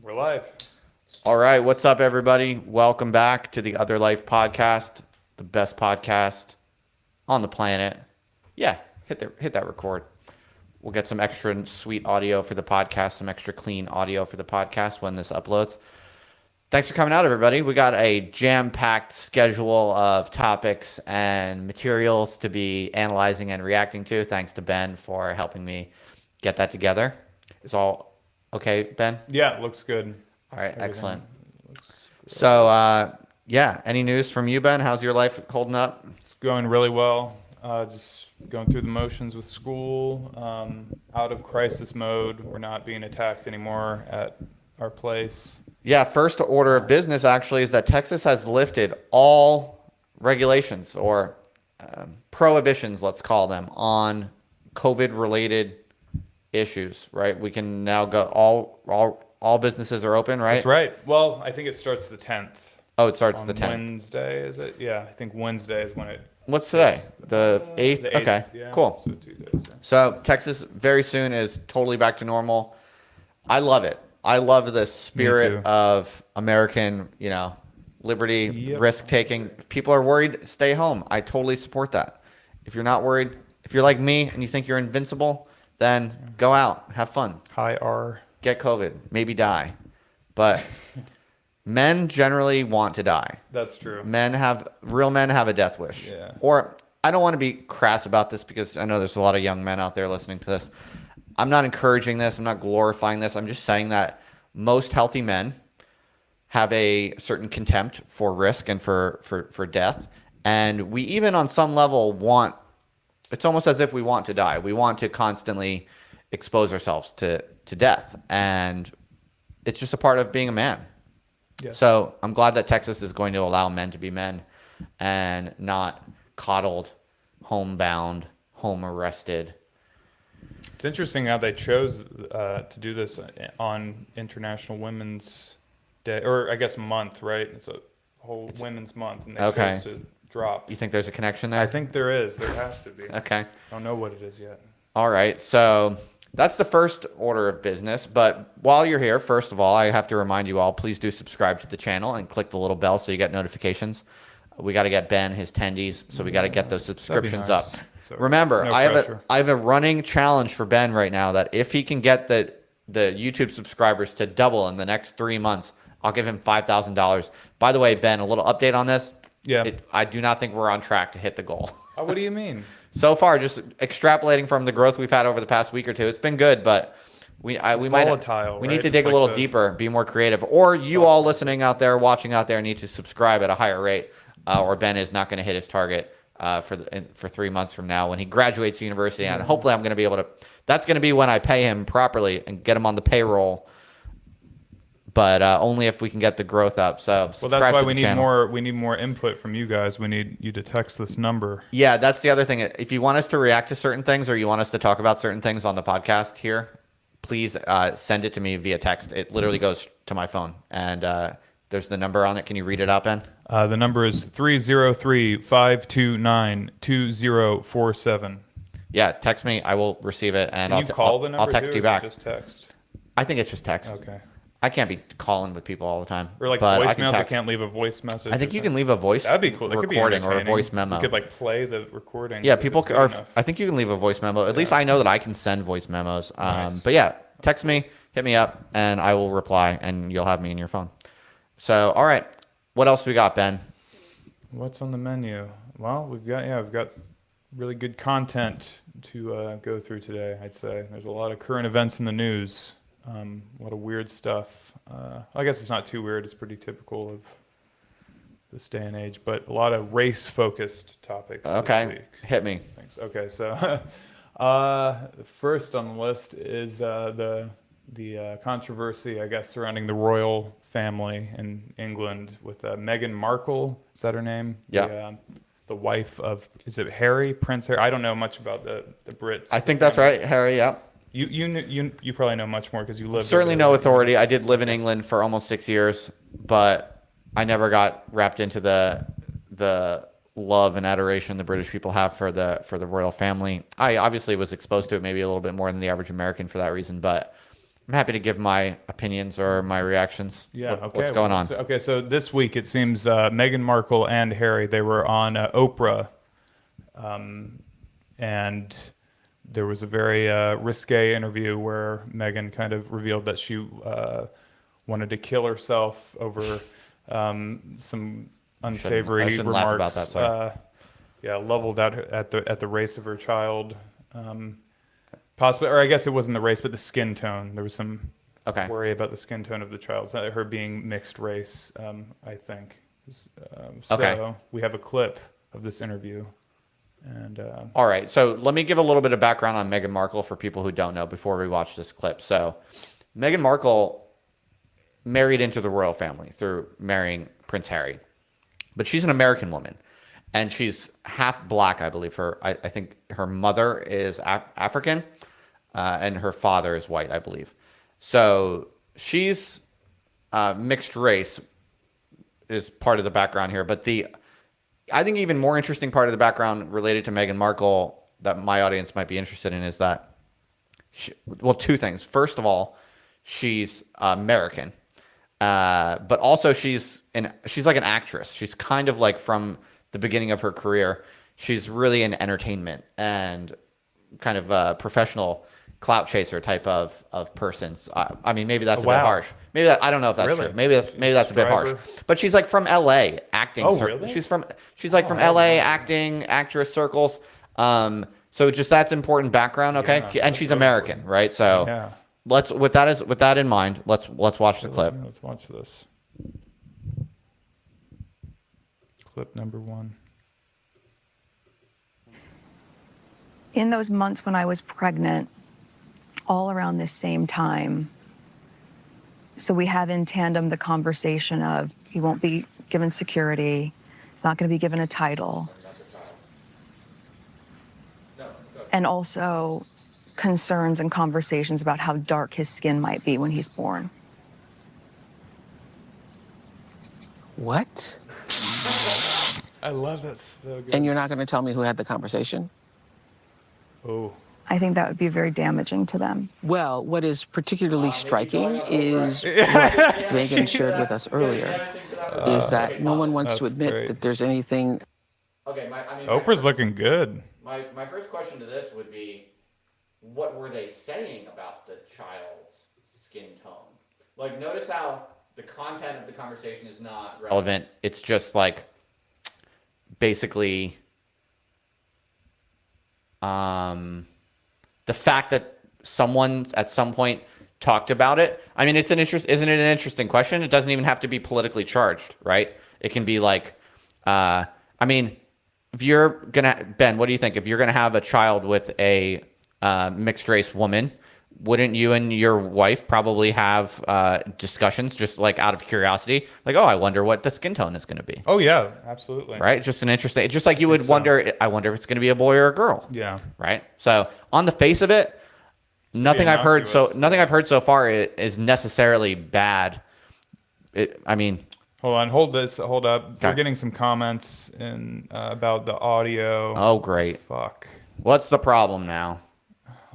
We're live. All right, what's up, everybody? Welcome back to the Other Life podcast, the best podcast on the planet. Yeah, hit that record. We'll get some extra sweet audio for the podcast, some extra clean audio for the podcast when this uploads. Thanks for coming out, everybody. We got a jam-packed schedule of topics and materials to be analyzing and reacting to. Thanks to Ben for helping me get that together. Is all okay, Ben? Yeah, it looks good. All right, Everything excellent. looks good. So, yeah, any news from you, Ben? How's your life holding up? It's going really well. Just going through the motions with school. Out of crisis mode. We're not being attacked anymore at our place. Yeah, first order of business actually is that Texas has lifted all regulations or prohibitions, let's call them, on COVID-related issues, right? We can now go, all businesses are open, right? That's right. Well, I think it starts the 10th. Oh, it starts On the 10th. Wednesday, is it? Yeah, I think Wednesday is when it... What's today? The 8th? The 8th, Okay, yeah. cool. So 2 days. Yeah. So Texas very soon is totally back to normal. I love it. I love the spirit of American, liberty, risk-taking. If people are worried, stay home. I totally support that. If you're not worried, if you're like me and you think you're invincible, then go out, have fun. High R. Get COVID, maybe die. But men generally want to die. That's true. Real men have a death wish. Yeah. Or I don't want to be crass about this because I know there's a lot of young men out there listening to this. I'm not encouraging this. I'm not glorifying this. I'm just saying that most healthy men have a certain contempt for risk and for death. And we even on some level it's almost as if we want to die. We want to constantly expose ourselves to death. And it's just a part of being a man. Yes. So I'm glad that Texas is going to allow men to be men and not coddled, homebound, home arrested. It's interesting how they chose to do this on International Women's Day, or I guess month, right? It's a whole Women's Month, and they chose to drop. You think there's a connection there? I think there is. There has to be. Okay. I don't know what it is yet. All right. So that's the first order of business. But while you're here, first of all, I have to remind you all, please do subscribe to the channel and click the little bell so you get notifications. We got to get Ben his tendies, so we got to get those subscriptions nice. up. So, Remember, no I pressure. have a running challenge for Ben right now that if he can get the YouTube subscribers to double in the next 3 months, I'll give him $5,000. By the way, Ben, a little update on this. Yeah. I do not think we're on track to hit the goal. Oh, what do you mean? So far, just extrapolating from the growth we've had over the past week or two, it's been good, but we volatile, need right? to dig a little deeper, be more creative. Or you all listening out there, watching out there, need to subscribe at a higher rate, or Ben is not going to hit his target for 3 months from now when he graduates university, and hopefully I'm going to be able to. That's going to be when I pay him properly and get him on the payroll. But only if we can get the growth up. So well, that's why we need more. We need more input from you guys. We need you to text this number. Yeah, that's the other thing. If you want us to react to certain things or you want us to talk about certain things on the podcast here, please send it to me via text. It literally goes to my phone, and there's the number on it. Can you read it out, Ben? The number is 303-529-2047. Yeah, text me. I will receive it, and Can you call the number I'll text too, you or is back. it just text. I think it's just text. Okay. I can't be calling with people all the time. Or like but voicemails. I text. can't leave a voice message. I think you can leave a voice. That'd be cool. That could be recording or a entertaining. voice memo. You could like play the recording. Yeah, if people it's good are. enough. I think you can leave a voice memo. At least I know that I can send voice memos. Nice. But yeah, text me, hit me up, and I will reply, and you'll have me in your phone. So, all right, what else we got, Ben? What's on the menu? Well, we've got really good content to go through today. I'd say there's a lot of current events in the news. A lot of weird stuff. I guess it's not too weird. It's pretty typical of this day and age. But a lot of race-focused topics. Okay, this week. hit me. Thanks. Okay, so first on the list is the controversy, I guess, surrounding the royal family in England with Meghan Markle. Is that her name? Yeah. The wife of, is it Harry, Prince Harry? I don't know much about the Brits. I think that's right, Harry. Yeah. You probably know much more because you lived. Certainly over no there. authority. I did live in England for almost 6 years, but I never got wrapped into the love and adoration the British people have for the royal family. I obviously was exposed to it maybe a little bit more than the average American for that reason, but I'm happy to give my opinions or my reactions. Yeah. Okay. What's going on? So this week it seems Meghan Markle and Harry, they were on Oprah, and there was a very risque interview where Meghan kind of revealed that she wanted to kill herself over some unsavory I shouldn't remarks. laugh about that. Sorry. Leveled out at the race of her child. Possibly, or I guess it wasn't the race, but the skin tone. There was some worry about the skin tone of the child. It's not her being mixed race, I think. So we have a clip of this interview. And all right, so let me give a little bit of background on Meghan Markle for people who don't know before we watch this clip. So Meghan Markle married into the royal family through marrying Prince Harry. But she's an American woman. And she's half black, I believe. I think her mother is African, and her father is white, I believe. So she's mixed race is part of the background here. But I think even more interesting part of the background related to Meghan Markle that my audience might be interested in is that, two things. First of all, she's American, but also she's like an actress. She's kind of like from the beginning of her career, she's really an entertainment and kind of a professional clout chaser type of person. I mean, maybe that's a bit harsh. I don't know if that's true. Maybe that's a bit harsh. But she's like from LA acting. Oh, really? She's from LA acting, actress circles. So just that's important background, okay? Yeah, and she's American, right? So with that in mind, let's watch the clip. Let's watch this. Clip number 1. In those months when I was pregnant, all around this same time, so we have in tandem the conversation of he won't be given security, he's not going to be given a title, and also concerns and conversations about how dark his skin might be when he's born. What? I love that. So good. And you're not going to tell me who had the conversation? Oh. I think that would be very damaging to them. Well, what is particularly striking is what Megan shared with us earlier, is that no one wants to admit that there's anything. Okay, Oprah's looking good. My first question to this would be, what were they saying about the child's skin tone? Like, notice how the content of the conversation is not relevant. It's just like basically the fact that someone at some point talked about it. I mean, isn't it an interesting question? It doesn't even have to be politically charged, right? It can be like, I mean, if you're gonna, Ben, what do you think? If you're gonna have a child with a mixed race woman, wouldn't you and your wife probably have discussions just like out of curiosity? Like, oh, I wonder what the skin tone is going to be. Oh, yeah, absolutely. Right? Just an interesting, just like you would wonder, I wonder if it's going to be a boy or a girl. Yeah. Right? So on the face of it, nothing I've heard so far is necessarily bad. I mean, Hold up. Okay. We're getting some comments about the audio. Oh, great. Fuck. What's the problem now?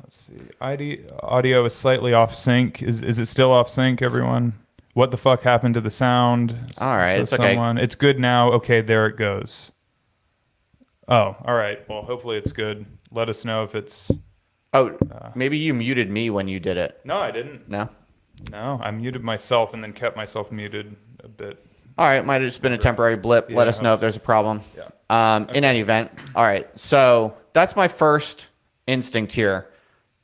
Let's see. Audio is slightly off sync. Is it still off sync, everyone? What the fuck happened to the sound? All right, it's okay. It's good now. Okay, there it goes. Oh, all right. Well, hopefully it's good. Let us know if it's... Oh, maybe you muted me when you did it. No, I didn't. No? No, I muted myself and then kept myself muted a bit. All right, might have just been a temporary blip. Yeah, Let us know if there's a problem. Yeah. In any event. All right, so that's my first instinct here.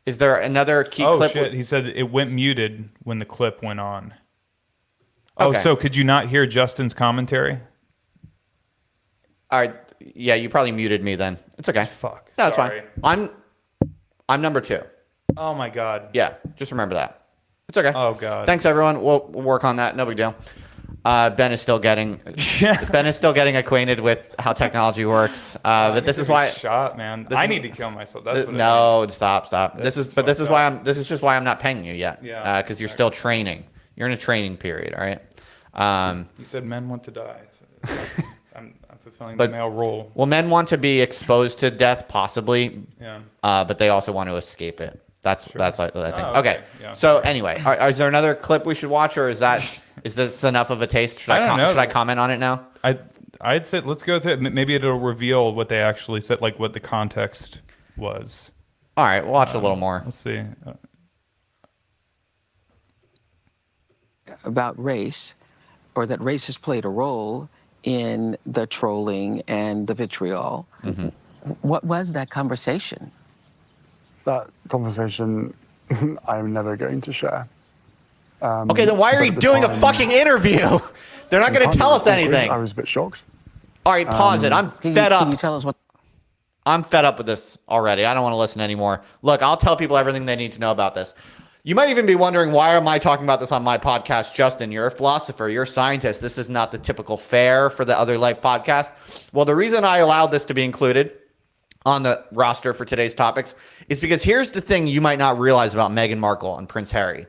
Is there another key clip? Oh, shit. He said it went muted when the clip went on. Oh, Okay. so could you not hear Justin's commentary? All right, yeah, you probably muted me then. It's okay. Fuck. No, it's Sorry. fine. I'm number 2. Oh, my God. Yeah, just remember that. It's okay. Oh, God. Thanks, everyone. We'll work on that. No big deal. Ben is still getting acquainted with how technology works. But this is why shot, man. I need to kill myself. That's what no, stop. This is just why I'm not paying you yet. Yeah. Because you're still training. You're in a training period. All right. You said men want to die. So I'm fulfilling the male role. Well, men want to be exposed to death, possibly. Yeah. But they also want to escape it. That's I think. Oh, okay. yeah. So anyway, is there another clip we should watch, or is this enough of a taste? Should I don't know. Should I comment on it now? I'd say let's go to maybe it'll reveal what they actually said, like what the context was. All right, we'll watch a little more. Let's see. About race, or that race has played a role in the trolling and the vitriol. What was that conversation? That conversation I'm never going to share. Okay, then why are but you at the doing a time- fucking interview? They're not going to tell us anything. I was a bit shocked. All right, pause it. I'm Can fed you up. tell us what? I'm fed up with this already. I don't want to listen anymore. Look, I'll tell people everything they need to know about this. You might even be wondering, why am I talking about this on my podcast, Justin? You're a philosopher. You're a scientist. This is not the typical fare for the Other Life podcast. Well, the reason I allowed this to be included on the roster for today's topics is because here's the thing you might not realize about Meghan Markle and Prince Harry.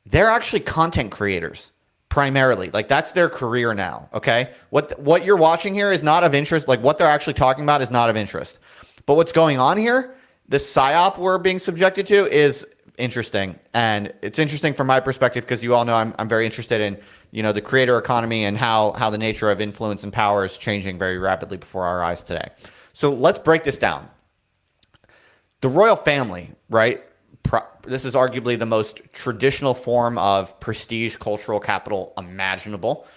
They're actually content creators. Primarily, like that's their career now. Okay, what you're watching here is not of interest. Like what they're actually talking about is not of interest. But what's going on here, this psyop we're being subjected to, is interesting, and it's interesting from my perspective because you all know I'm very interested in the creator economy and how the nature of influence and power is changing very rapidly before our eyes today. So let's break this down. The royal family, right? This is arguably the most traditional form of prestige cultural capital imaginable.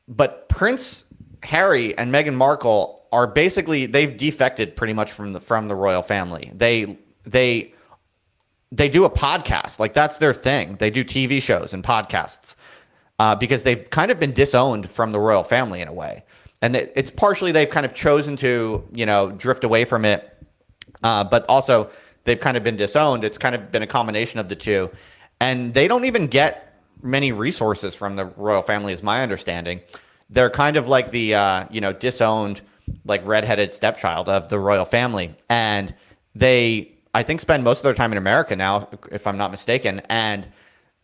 But Prince Harry and Meghan Markle are basically, they've defected pretty much from the royal family. They do a podcast, like that's their thing. They do TV shows and podcasts because they've kind of been disowned from the royal family in a way. And it's partially they've kind of chosen to, drift away from it. But also they've kind of been disowned. It's kind of been a combination of the two. And they don't even get many resources from the royal family, is my understanding. They're kind of like the, disowned, like redheaded stepchild of the royal family. And they, I think, spend most of their time in America now, if I'm not mistaken. And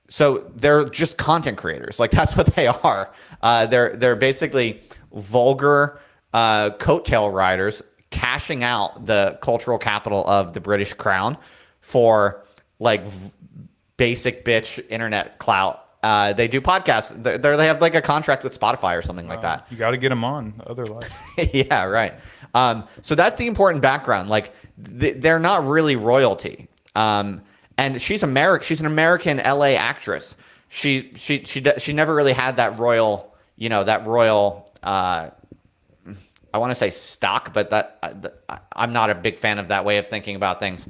so they're just content creators. Like that's what they are. They're basically vulgar coattail riders cashing out the cultural capital of the British crown for like basic bitch internet clout. They do podcasts. They have like a contract with Spotify or something like that. You got to get them on Other Life. Yeah, right. So that's the important background. Like they're not really royalty. And she's American. She's an American LA actress. She never really had that royal, I want to say stock, but I'm not a big fan of that way of thinking about things.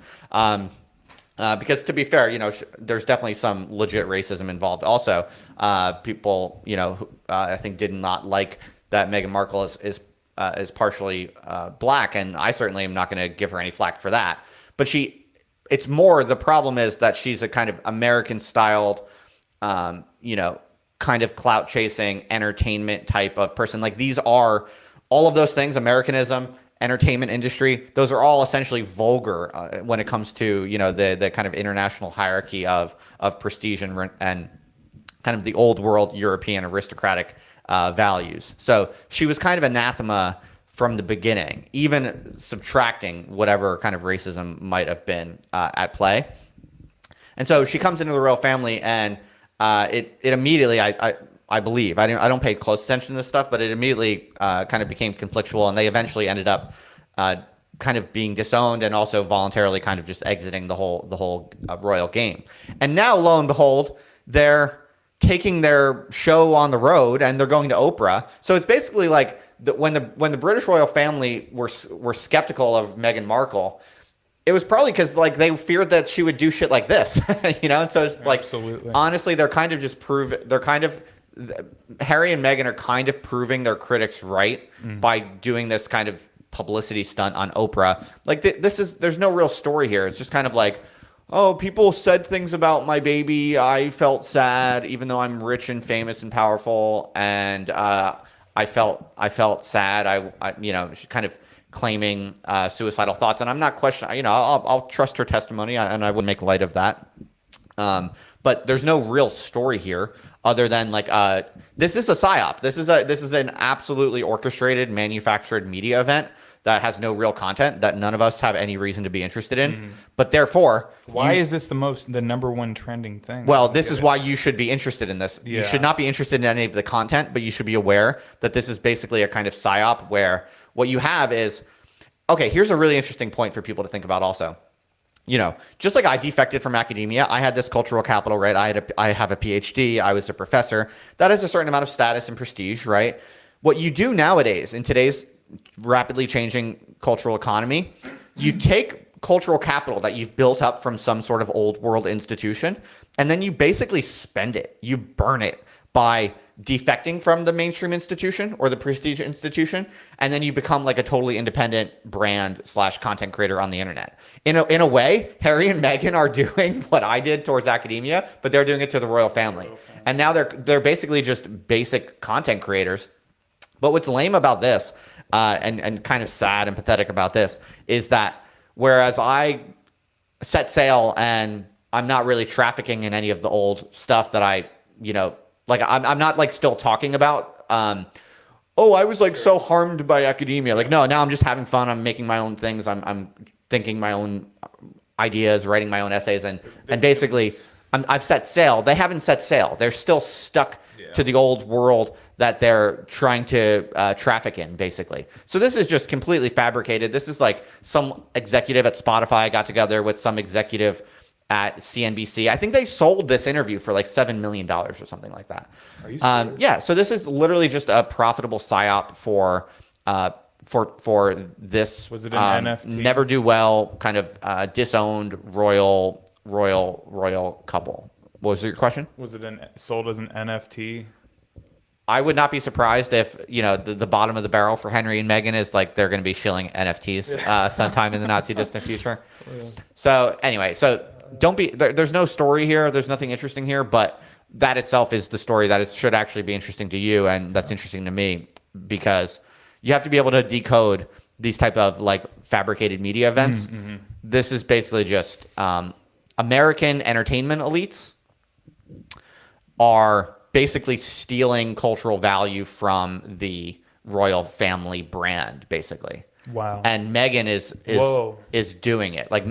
Because to be fair, there's definitely some legit racism involved. Also, people, I think did not like that Meghan Markle is partially black, and I certainly am not going to give her any flack for that. But it's more, the problem is that she's a kind of American-styled, kind of clout-chasing entertainment type of person. Like these are all of those things, Americanism, entertainment industry, those are all essentially vulgar when it comes to, the kind of international hierarchy of prestige and kind of the old world European aristocratic values. So she was kind of anathema from the beginning, even subtracting whatever kind of racism might have been at play. And so she comes into the royal family, and it immediately, I believe, I don't pay close attention to this stuff, but it immediately kind of became conflictual, and they eventually ended up kind of being disowned and also voluntarily kind of just exiting the whole royal game. And now, lo and behold, they're taking their show on the road and they're going to Oprah. So it's basically like when the British royal family were skeptical of Meghan Markle, it was probably because like they feared that she would do shit like this, And so it's like, absolutely. Honestly, they're kind of just Harry and Meghan are kind of proving their critics right by doing this kind of publicity stunt on Oprah. Like there's no real story here. It's just kind of like, oh, people said things about my baby. I felt sad, even though I'm rich and famous and powerful, and I felt sad. She's kind of claiming suicidal thoughts, and I'm not questioning. I'll trust her testimony, and I wouldn't make light of that. But there's no real story here other than like this is a psyop. This is an absolutely orchestrated, manufactured media event that has no real content that none of us have any reason to be interested in. But therefore, why is this the number one trending thing? well, this is why you should be interested in this. You Yeah. should not be interested in any of the content, but you should be aware that this is basically a kind of psyop where what you have is, okay, here's a really interesting point for people to think about also. You know, just like I defected from academia, I had this cultural capital, right? I have a PhD. I was a professor. That has a certain amount of status and prestige, right? What you do nowadays in today's rapidly changing cultural economy, you take cultural capital that you've built up from some sort of old world institution, and then you basically spend it. You burn it by defecting from the mainstream institution or the prestige institution, and then you become like a totally independent brand / content creator on the internet. In a way, Harry and Meghan are doing what I did towards academia, but they're doing it to the royal family. And now they're basically just basic content creators. But what's lame about this, and kind of sad and pathetic about this, is that whereas I set sail and I'm not really trafficking in any of the old stuff that I, you know, like I'm not like still talking about, oh, I was like so harmed by academia. Like, no, now I'm just having fun. I'm making my own things. I'm thinking my own ideas, writing my own essays, and basically I've set sail. They haven't set sail. They're still stuck to the old world that they're trying to traffic in, basically. So this is just completely fabricated. This is like some executive at Spotify got together with some executive at CNBC. I think they sold this interview for like $7 million or something like that. Are you serious? Yeah. So this is literally just a profitable psyop for this. Was it an NFT? Never do well, kind of disowned royal couple. What was your question? Was it sold as an NFT? I would not be surprised if, you know, the bottom of the barrel for Henry and Meghan is like they're going to be shilling NFTs sometime in the not too distant future. So anyway, so don't be there's no story here. There's nothing interesting here, but that itself is the story that should actually be interesting to you, and that's interesting to me because you have to be able to decode these type of like fabricated media events. This is basically just American entertainment elites are basically stealing cultural value from the royal family brand, basically. Wow. And Meghan is doing it. Like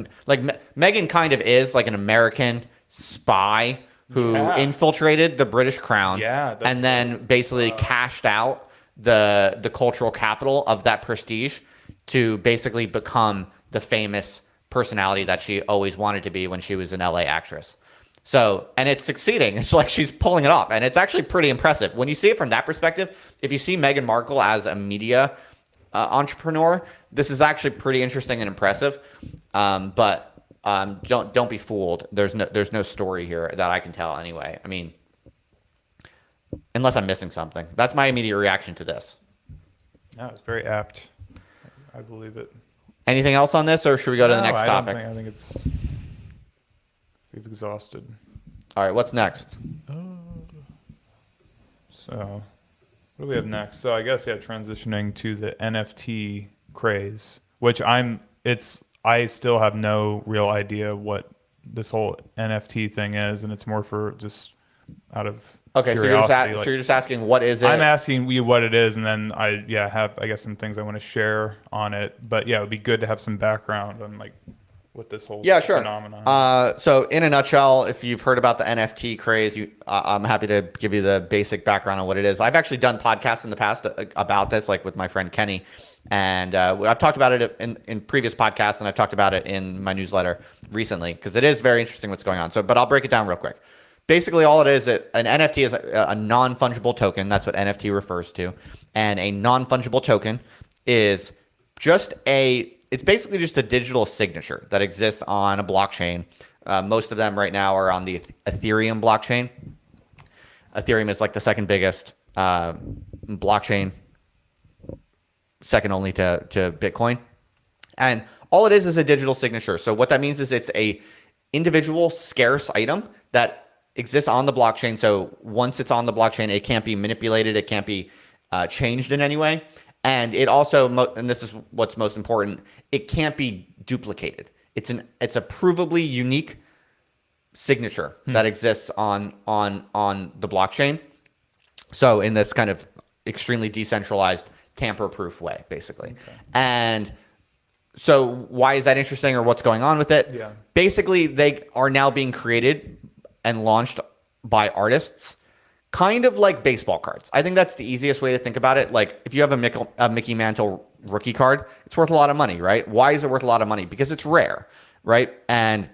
Meghan kind of is like an American spy who infiltrated the British crown and then basically cashed out the cultural capital of that prestige to basically become the famous personality that she always wanted to be when she was an LA actress. So, and it's succeeding. It's like she's pulling it off, and it's actually pretty impressive. When you see it from that perspective, if you see Meghan Markle as a media entrepreneur, this is actually pretty interesting and impressive. But don't be fooled. There's no story here that I can tell anyway. I mean, unless I'm missing something. That's my immediate reaction to this. No, it's very apt. I believe it. Anything else on this, or should we go to the next topic? I think we've exhausted. All right, what's next? So, what do we have next? So I guess transitioning to the NFT craze, which I still have no real idea what this whole NFT thing is, and it's more for just out of curiosity. So you're just asking what is it? I'm asking you what it is, and then I have some things I want to share on it. But it would be good to have some background on like what this whole phenomenon. So in a nutshell, if you've heard about the NFT craze, I'm happy to give you the basic background on what it is. I've actually done podcasts in the past about this, like with my friend Kenny, and I've talked about it in previous podcasts, and I've talked about it in my newsletter recently because it is very interesting what's going on. So, but I'll break it down real quick. Basically, all it is, an NFT is a non-fungible token. That's what NFT refers to. And a non-fungible token is it's basically just a digital signature that exists on a blockchain. Most of them right now are on the Ethereum blockchain. Ethereum is like the second biggest blockchain, second only to Bitcoin. And all it is a digital signature. So what that means is it's a individual scarce item that exists on the blockchain. So once it's on the blockchain, it can't be manipulated. It can't be changed in any way. And it also, and this is what's most important, it can't be duplicated. It's a provably unique signature that exists on the blockchain. So in this kind of extremely decentralized tamper-proof way, basically. And so why is that interesting, or what's going on with it? Yeah. Basically, they are now being created and launched by artists, kind of like baseball cards. I think that's the easiest way to think about it. Like if you have a Mickey Mantle rookie card, it's worth a lot of money, right? Why is it worth a lot of money? Because it's rare, right? And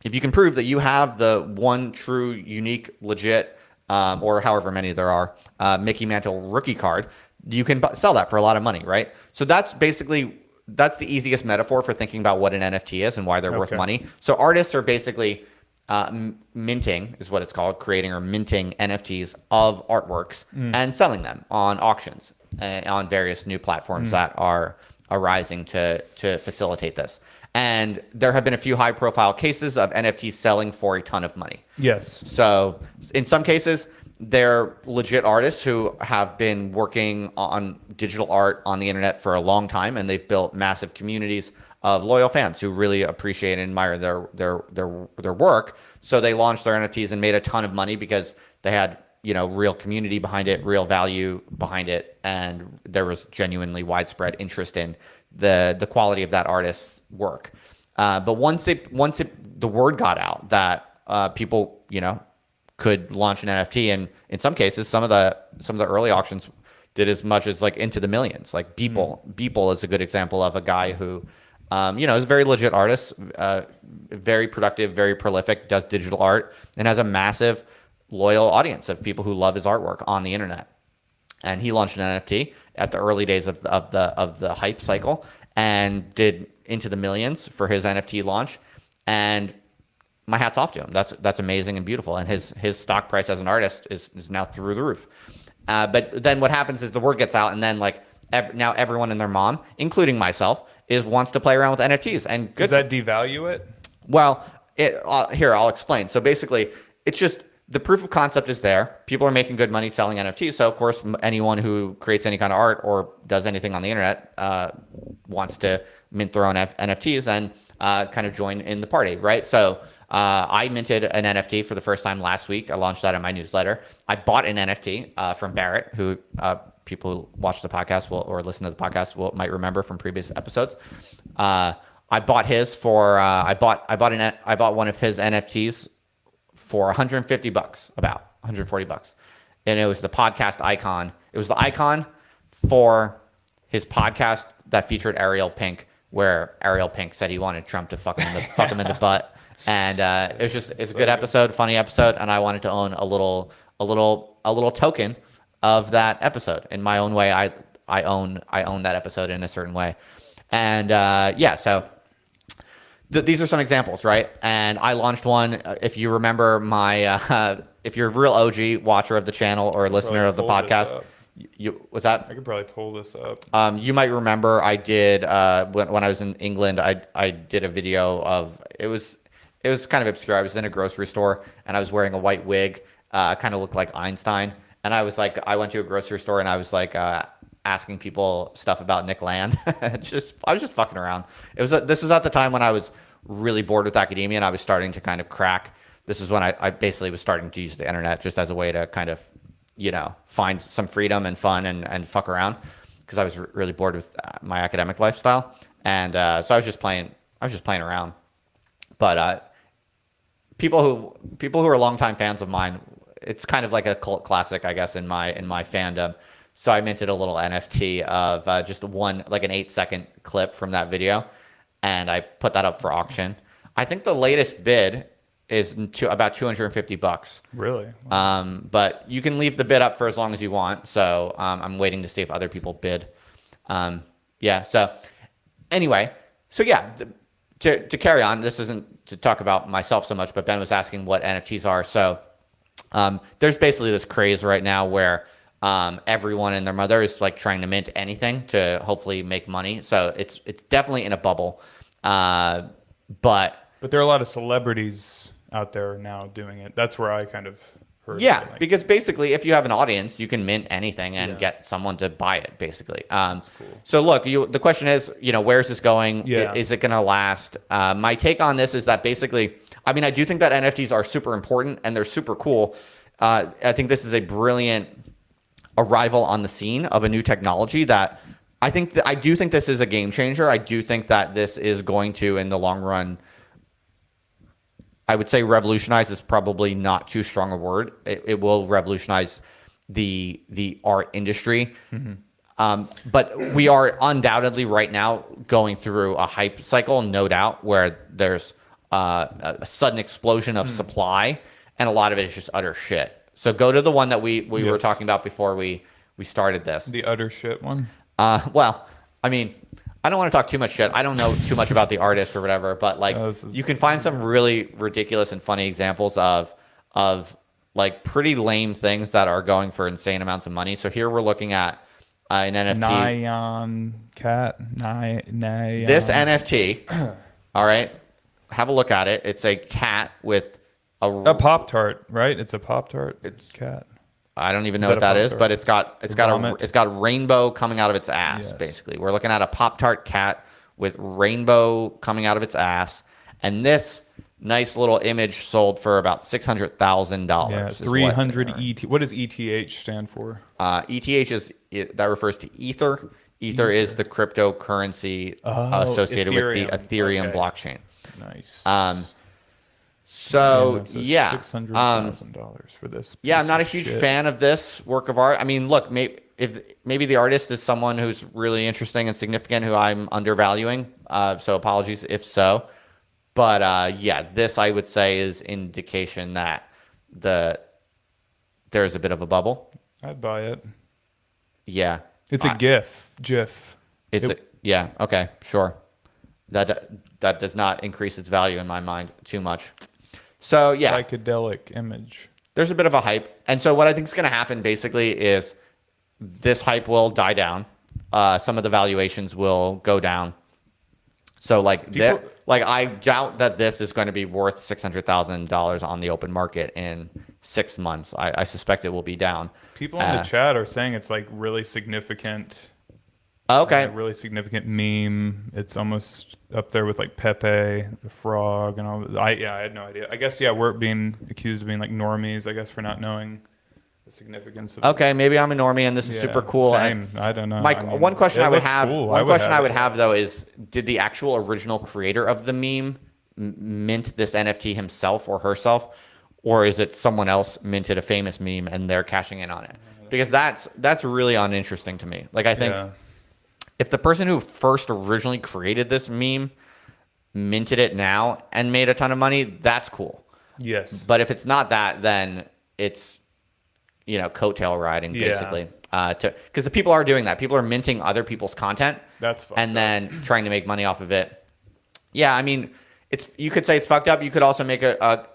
if you can prove that you have the one true, unique, legit, or however many there are, Mickey Mantle rookie card, you can sell that for a lot of money, right? So that's the easiest metaphor for thinking about what an NFT is and why they're worth money. So artists are basically minting, is what it's called, creating or minting NFTs of artworks and selling them on auctions on various new platforms that are arising to facilitate this. And there have been a few high-profile cases of NFTs selling for a ton of money. Yes. So in some cases, they're legit artists who have been working on digital art on the internet for a long time, and they've built massive communities of loyal fans who really appreciate and admire their work. So they launched their NFTs and made a ton of money because they had, real community behind it, real value behind it, and there was genuinely widespread interest in the quality of that artist's work. But once the word got out that people, could launch an NFT, and in some cases, some of the early auctions did as much as like into the millions. Like Beeple is a good example of a guy who, is a very legit artist, very productive, very prolific, does digital art, and has a massive loyal audience of people who love his artwork on the internet. And he launched an NFT at the early days of the hype cycle and did into the millions for his NFT launch. And my hat's off to him. That's amazing and beautiful. And his stock price as an artist is now through the roof. But then what happens is the word gets out, and then now everyone and their mom, including myself, wants to play around with NFTs. And does that devalue it? Well, here I'll explain. So basically, it's just the proof of concept is there. People are making good money selling NFTs. So of course, anyone who creates any kind of art or does anything on the internet wants to mint their own NFTs and kind of join in the party, right? So I minted an NFT for the first time last week. I launched that in my newsletter. I bought an NFT from Barrett, who people who watch the podcast or listen to the podcast might remember from previous episodes. I bought his for I bought one of his NFTs for $150, about $140, and it was the podcast icon. It was the icon for his podcast that featured Ariel Pink, where Ariel Pink said he wanted Trump to fuck him in the butt. And it's a good episode, funny episode, and I wanted to own a little token of that episode in my own way. I own that episode in a certain way, and so these are some examples, right? And I launched one. If you remember if you're a real OG watcher of the channel or listener of the podcast, was that? I could probably pull this up. You might remember I did when I was in England. I did a video of it was kind of obscure. I was in a grocery store and I was wearing a white wig, kind of looked like Einstein. And I went to a grocery store and I was asking people stuff about Nick Land. I was just fucking around. This was at the time when I was really bored with academia and I was starting to kind of crack. This is when I basically was starting to use the internet just as a way to kind of, find some freedom and fun and fuck around, because I was really bored with my academic lifestyle. And so I was just playing around. But people who are longtime fans of mine, it's kind of like a cult classic, I guess, in my fandom. So I minted a little NFT of just an 8-second clip from that video, and I put that up for auction. I think the latest bid is about $250. Really? Wow. But you can leave the bid up for as long as you want. So I'm waiting to see if other people bid. So anyway, to carry on, this isn't to talk about myself so much, but Ben was asking what NFTs are. So there's basically this craze right now where everyone and their mother is trying to mint anything to hopefully make money. So it's definitely in a bubble. But there are a lot of celebrities out there now doing it. That's where I kind of heard. Yeah, because basically if you have an audience, you can mint anything and get someone to buy it, basically. Cool. So look, the question is, where's this going? Yeah. Is it going to last? My take on this is that basically, I do think that NFTs are super important and they're super cool. I think this is a brilliant arrival on the scene of a new technology that I do think this is a game changer. I do think that this is going to, in the long run, I would say revolutionize is probably not too strong a word. It will revolutionize the art industry. But we are undoubtedly right now going through a hype cycle, no doubt, where there's a sudden explosion of supply, and a lot of it is just utter shit. So go to the one that we were talking about before we started this. The utter shit one. Well, I mean, I don't want to talk too much shit. I don't know too much about the artist or whatever, but like you can find some really ridiculous and funny examples of like pretty lame things that are going for insane amounts of money. So here we're looking at an NFT. Nyan cat. Nyan. This NFT, all right, have a look at it. It's a cat with a Pop-Tart, right? It's a Pop-Tart. It's cat. I don't even know what that is, but it's got rainbow coming out of its ass. Yes. Basically, we're looking at a Pop-Tart cat with rainbow coming out of its ass, and this nice little image sold for about $600,000. Yeah, 300 ET. What does ETH stand for? ETH that refers to Ether. Ether is the cryptocurrency associated with the Ethereum blockchain. Nice. So yeah, $600,000 for this. Yeah, I'm not a huge fan of this work of art. I mean, look, maybe the artist is someone who's really interesting and significant who I'm undervaluing. So apologies if so. But yeah, this I would say is indication that there's a bit of a bubble. I'd buy it. Yeah, it's a GIF. Yeah. Okay, sure. That does not increase its value in my mind too much. So yeah, psychedelic image. There's a bit of a hype, and so what I think is going to happen basically is this hype will die down. Some of the valuations will go down. So like I doubt that this is going to be worth $600,000 on the open market in 6 months. I suspect it will be down. People in the chat are saying it's like really significant. Okay. A really significant meme. It's almost up there with like Pepe the Frog and all. I had no idea. I guess we're being accused of being like normies. I guess for not knowing the significance of. Okay, maybe I'm a normie and this is super cool. Same. I don't know. Mike, one question I would have. Cool. One question I would have though is, did the actual original creator of the meme mint this NFT himself or herself, or is it someone else minted a famous meme and they're cashing in on it? Because that's really uninteresting to me. Like I think. Yeah. If the person who first originally created this meme minted it now and made a ton of money, that's cool. Yes. But if it's not that, then it's, coattail riding basically. Because the people are doing that. People are minting other people's content. That's fucked and then trying to make money off of it. Yeah, I mean, you could say it's fucked up. You could also make a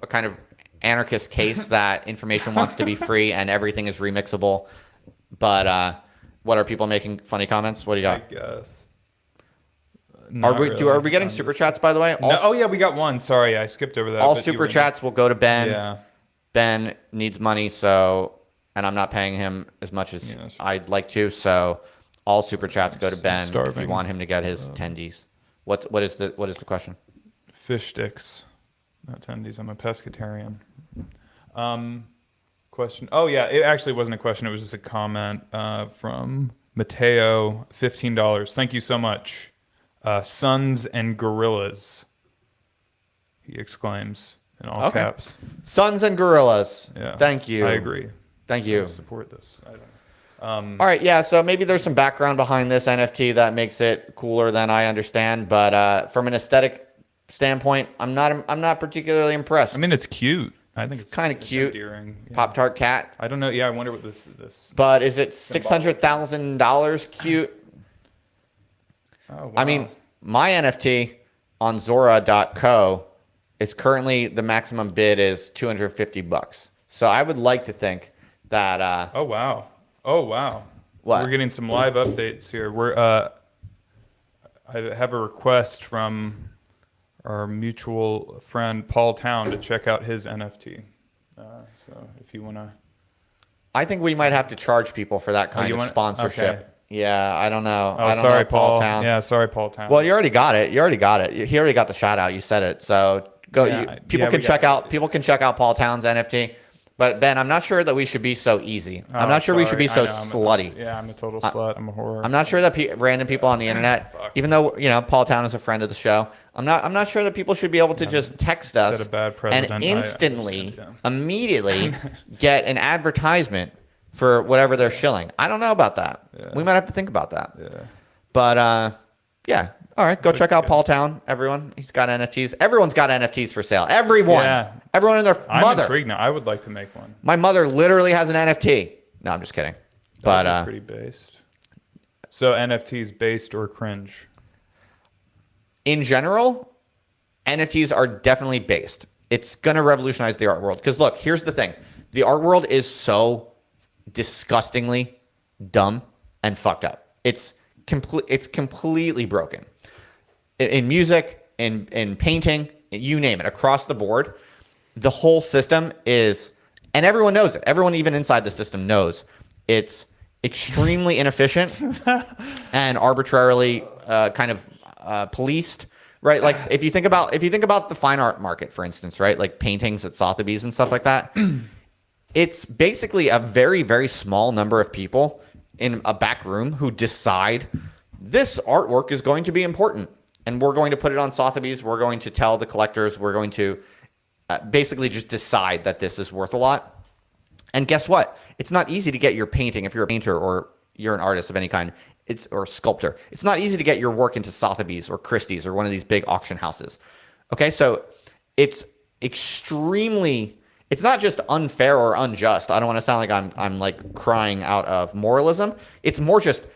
kind of anarchist case that information wants to be free and everything is remixable. But what are people making funny comments? What do you got? I guess. Are we getting super chats, by the way? Oh yeah, we got one. Sorry, I skipped over that. All super chats will go to Ben. Yeah. Ben needs money, and I'm not paying him as much as I'd like to. So all super chats go to Ben if you want him to get his tendies. What is the question? Fish sticks, not tendies. I'm a pescatarian. Question. Oh yeah, it actually wasn't a question. It was just a comment from Mateo. $15. Thank you so much. Sons and gorillas. He exclaims in all caps. Sons and gorillas. Yeah. Thank you. I agree. Thank you. I support this. I don't. All right. Yeah. So maybe there's some background behind this NFT that makes it cooler than I understand. But from an aesthetic standpoint, I'm not particularly impressed. I mean, it's cute. I think it's kind of cute. Endearing. Yeah. Pop-Tart cat. I don't know. Yeah, I wonder what this. But is it $600,000 cute? Oh, wow. I mean, my NFT on Zora.co is currently the maximum bid is $250. So I would like to think that. Oh wow! What? We're getting some live updates here. I have a request from our mutual friend Paul Town to check out his NFT. So if you want to, I think we might have to charge people for that kind of sponsorship. Okay. Yeah, I don't know. Oh, sorry, Paul Town. Yeah, sorry, Paul Town. Well, you already got it. He already got the shout out. You said it. So go. People can check out Paul Town's NFT. But Ben, I'm not sure that we should be so easy. I'm Oh, not sure we should be so sorry. I know, slutty. I'm a total slut. I'm a whore. I'm not sure that random people on the internet, even though Paul Town is a friend of the show, I'm not sure that people should be able to just text us Set a bad precedent. and I instantly, understand, immediately get an advertisement for whatever they're shilling. I don't know about that. Yeah. We might have to think about that. Yeah. But yeah. All right, go check out Paul Town, everyone. He's got NFTs. Everyone's got NFTs for sale. Everyone. Yeah. Everyone and their I'm mother. intrigued now. I would like to make one. My mother literally has an NFT. No, I'm just kidding. But That'd be pretty based. So NFTs based or cringe? In general, NFTs are definitely based. It's going to revolutionize the art world. Because look, here's the thing. The art world is so disgustingly dumb and fucked up. It's completely broken. In music, in painting, you name it, across the board, the whole system is, and everyone knows it. Everyone even inside the system knows it's extremely inefficient and arbitrarily policed, right? Like if you think about the fine art market, for instance, right? Like paintings at Sotheby's and stuff like that, it's basically a very, very small number of people in a back room who decide this artwork is going to be important. And we're going to put it on Sotheby's. We're going to tell the collectors. We're going to basically just decide that this is worth a lot. And guess what? It's not easy to get your painting if you're a painter or you're an artist of any kind. Or a sculptor. It's not easy to get your work into Sotheby's or Christie's or one of these big auction houses. Okay, so it's extremely. It's not just unfair or unjust. I don't want to sound like I'm like crying out of moralism. It's more just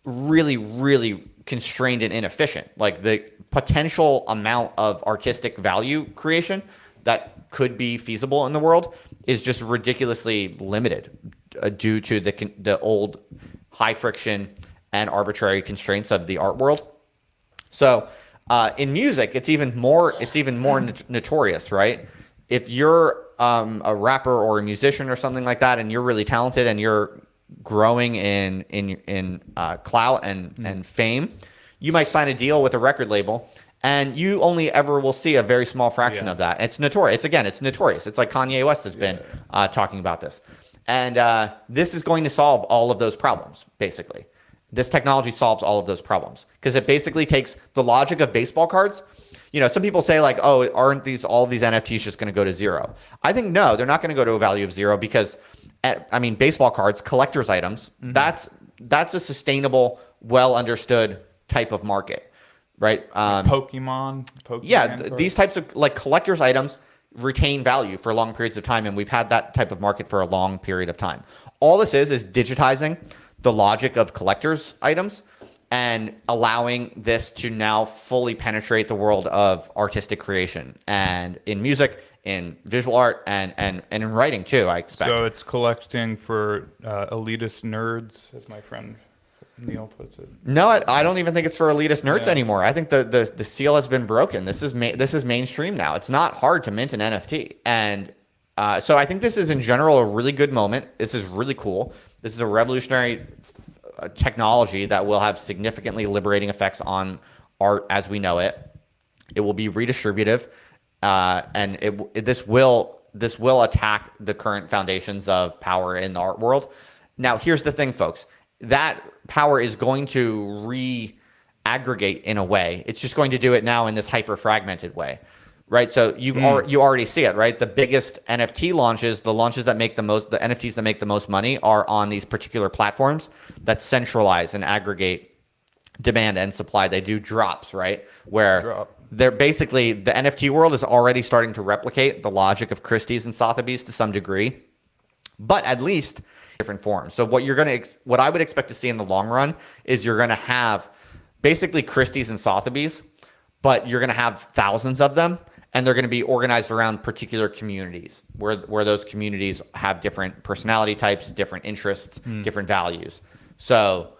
really, really constrained and inefficient. Like the potential amount of artistic value creation that could be feasible in the world is just ridiculously limited due to the old high friction and arbitrary constraints of the art world. So in music, it's even more notorious, right? If you're a rapper or a musician or something like that, and you're really talented and you're growing in clout and fame, you might sign a deal with a record label, and you only ever will see a very small fraction of that. It's notorious. It's notorious. It's like Kanye West has been talking about this, and this is going to solve all of those problems. Basically, this technology solves all of those problems because it basically takes the logic of baseball cards. Some people say like, oh, aren't all of these NFTs just going to go to zero? I think no, they're not going to go to a value of zero because, baseball cards, collector's items, that's a sustainable, well understood type of market, right? Pokemon These types of like collector's items retain value for long periods of time, and we've had that type of market for a long period of time. All this is digitizing the logic of collector's items and allowing this to now fully penetrate the world of artistic creation, and in music, in visual art, and in writing too, I expect. So it's collecting for elitist nerds, as my friend Neil puts it. No, I don't even think it's for elitist nerds anymore. I think the seal has been broken. This is mainstream now. It's not hard to mint an NFT, and so I think this is in general a really good moment. This is really cool. This is a revolutionary technology that will have significantly liberating effects on art as we know it. It will be redistributive, and this will attack the current foundations of power in the art world. Now, here's the thing, folks. That power is going to re-aggregate in a way. It's just going to do it now in this hyper-fragmented way, right? So you already see it, right? The biggest NFT launches, the NFTs that make the most money are on these particular platforms that centralize and aggregate demand and supply. They do drops, right? Where they're basically, the NFT world is already starting to replicate the logic of Christie's and Sotheby's to some degree, but at least different forms. So what I would expect to see in the long run is you're going to have basically Christie's and Sotheby's, but you're going to have thousands of them, and they're going to be organized around particular communities where those communities have different personality types, different interests, different values. So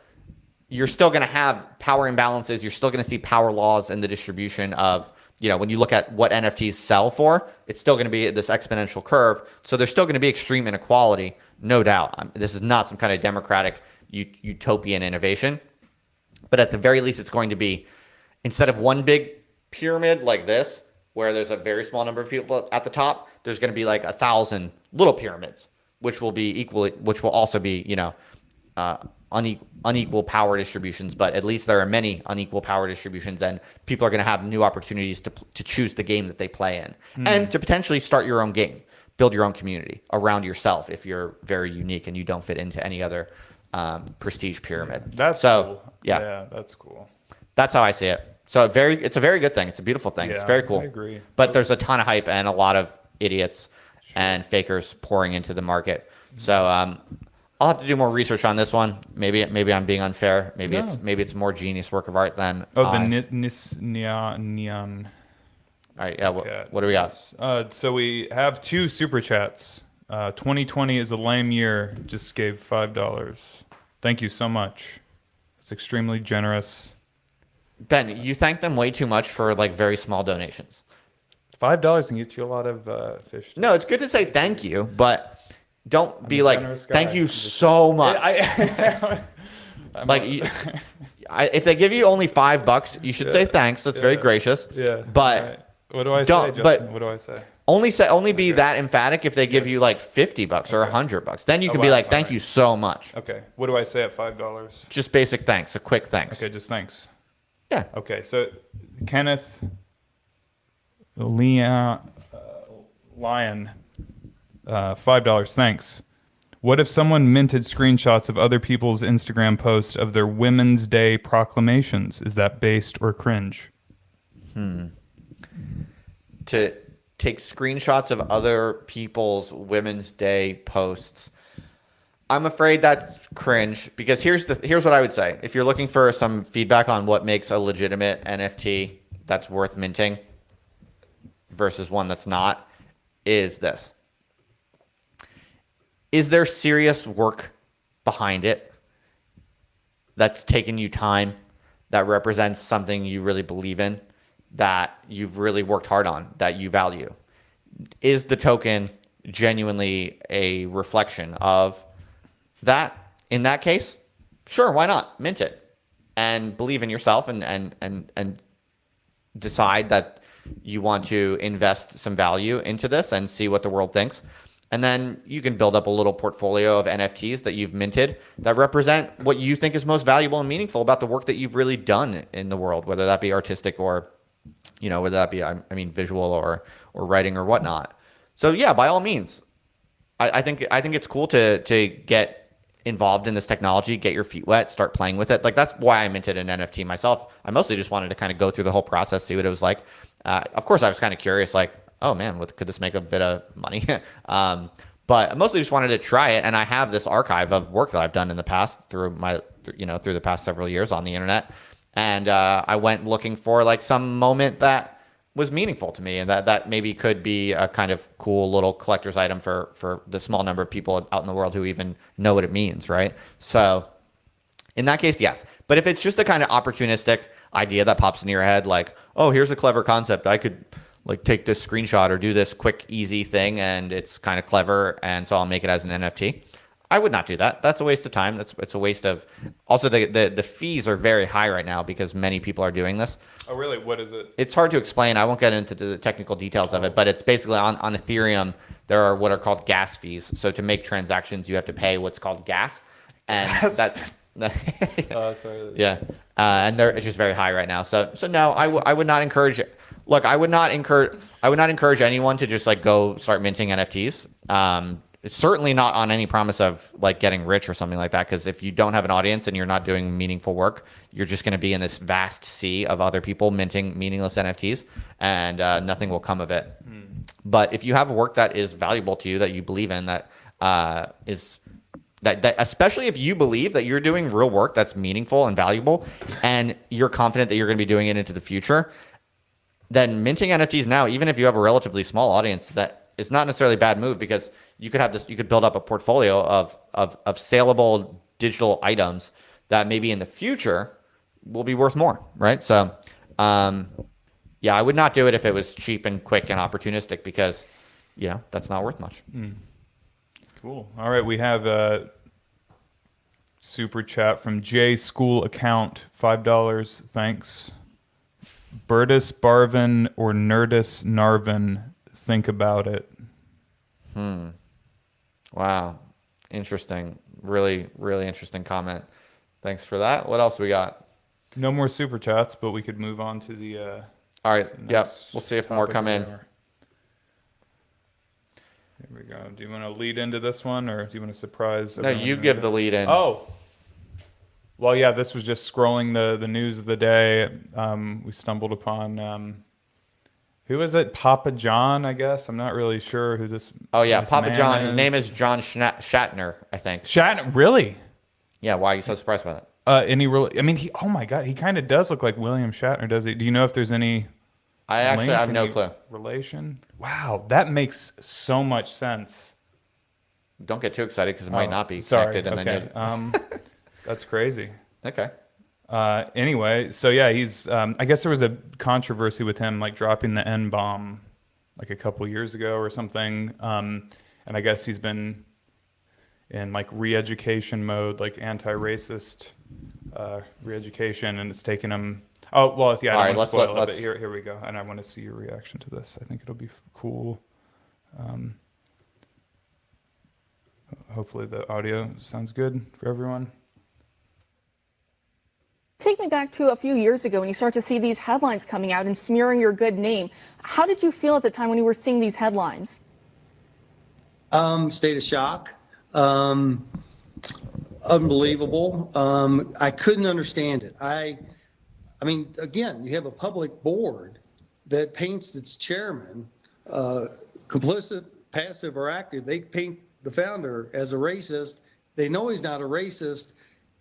you're still going to have power imbalances. You're still going to see power laws in the distribution of, when you look at what NFTs sell for, it's still going to be this exponential curve. So there's still going to be extreme inequality, no doubt. This is not some kind of democratic utopian innovation. But at the very least, it's going to be, instead of one big pyramid like this, where there's a very small number of people at the top. There's going to be like 1,000 little pyramids, which will also be, unequal power distributions, but at least there are many unequal power distributions, and people are going to have new opportunities to choose the game that they play in, and to potentially start your own game, build your own community around yourself if you're very unique and you don't fit into any other prestige pyramid. That's so cool. yeah, that's cool. that's how I see it. So it's a very good thing. It's a beautiful thing. It's very cool. I agree. But there's a ton of hype and a lot of idiots and fakers pouring into the market. So I'll have to do more research on this one. Maybe I'm being unfair. Maybe it's more genius work of art than Neon. All right, yeah. What do we got? So we have 2 super chats. 2020 is a lame year. Just gave $5. Thank you so much. It's extremely generous. Ben, you thank them way too much for like very small donations. $5 can get you a lot of fish. No, it's good to say thank you, but don't be like, thank you so much. If they give you only $5, you should say thanks. That's very gracious. Yeah. But right. What do I say, Justin? But what do I say? Only be that emphatic if they give you like $50 or $100. Then you can be like, thank you so much. Okay. What do I say at $5? Just basic thanks, a quick thanks. Okay, just thanks. Yeah. Okay, so Kenneth Lion, $5. Thanks. What if someone minted screenshots of other people's Instagram posts of their Women's Day proclamations? Is that based or cringe? To take screenshots of other people's Women's Day posts, I'm afraid that's cringe, because here's what I would say. If you're looking for some feedback on what makes a legitimate NFT that's worth minting versus one that's not, is this. Is there serious work behind it that's taken you time, that represents something you really believe in, that you've really worked hard on, that you value? Is the token genuinely a reflection of that? In that case, sure, why not? Mint it and believe in yourself and decide that you want to invest some value into this and see what the world thinks. And then you can build up a little portfolio of NFTs that you've minted that represent what you think is most valuable and meaningful about the work that you've really done in the world, whether that be artistic or, whether that be, visual or writing or whatnot. So yeah, by all means, I think it's cool to get involved in this technology, get your feet wet, start playing with it. Like, that's why I minted an NFT myself. I mostly just wanted to kind of go through the whole process, see what it was like. Of course, I was kind of curious, like, oh man, could this make a bit of money? But I mostly just wanted to try it. And I have this archive of work that I've done in the past through the past several years on the internet. And I went looking for like some moment that was meaningful to me, and that maybe could be a kind of cool little collector's item for the small number of people out in the world who even know what it means, right? So in that case, yes. But if it's just a kind of opportunistic idea that pops into your head, like, oh, here's a clever concept, I could like take this screenshot or do this quick, easy thing, and it's kind of clever, and so I'll make it as an NFT, I would not do that. That's a waste of time. It's a waste of. Also, the fees are very high right now because many people are doing this. Oh, really? What is it? It's hard to explain. I won't get into the technical details of it, but it's basically on Ethereum, there are what are called gas fees. So to make transactions, you have to pay what's called gas, and that's. Sorry. Yeah, and it's just very high right now. So no, I would not encourage. Look, I would not encourage anyone to just like go start minting NFTs. It's certainly not on any promise of like getting rich or something like that, because if you don't have an audience and you're not doing meaningful work, you're just going to be in this vast sea of other people minting meaningless NFTs, and nothing will come of it. But if you have work that is valuable to you, that you believe in, that especially if you believe that you're doing real work that's meaningful and valuable, and you're confident that you're going to be doing it into the future, then minting NFTs now, even if you have a relatively small audience, that is not necessarily a bad move, because you could build up a portfolio of saleable digital items that maybe in the future will be worth more, right? So, yeah, I would not do it if it was cheap and quick and opportunistic, because, that's not worth much. Cool. All right, we have a super chat from J School Account, $5. Thanks. Bertus Barvin or Nerdus Narvin. Think about it. Wow. Interesting. Really, really interesting comment. Thanks for that. What else we got? No more super chats, but we could move on to the. All right. the Yep. next We'll see if more topic come or in. whatever. Here we go. Do you want to lead into this one, or do you want to surprise? No, everyone you who give knows the it? lead in. Oh. Well, yeah. This was just scrolling the news of the day. We stumbled upon. Who is it? Papa John, I guess. I'm not really sure who this. Oh, yeah. this Papa man John. His name is John Shatner, I think. Shatner. Really? Yeah. Why are you so surprised by that? Any really? I mean, he. Oh my God, he kind of does look like William Shatner, does he? Do you know if there's any? I actually link, have no any clue. relation? Wow, that makes so much sense. Don't get too excited because it might not be Sorry. connected. And Okay. then That's crazy. okay. Anyway, so yeah, he's. I guess there was a controversy with him, like dropping the N bomb, like a couple years ago or something. And I guess he's been in like re-education mode, like anti-racist re-education, and it's taken him. Oh well, if yeah, I don't want to spoil it, but here we go, and I want to see your reaction to this. I think it'll be cool. Hopefully the audio sounds good for everyone. Take me back to a few years ago when you start to see these headlines coming out and smearing your good name. How did you feel at the time when you were seeing these headlines? State of shock. Unbelievable. I couldn't understand it. I mean, again, you have a public board that paints its chairman complicit, passive, or active. They paint the founder as a racist. They know he's not a racist.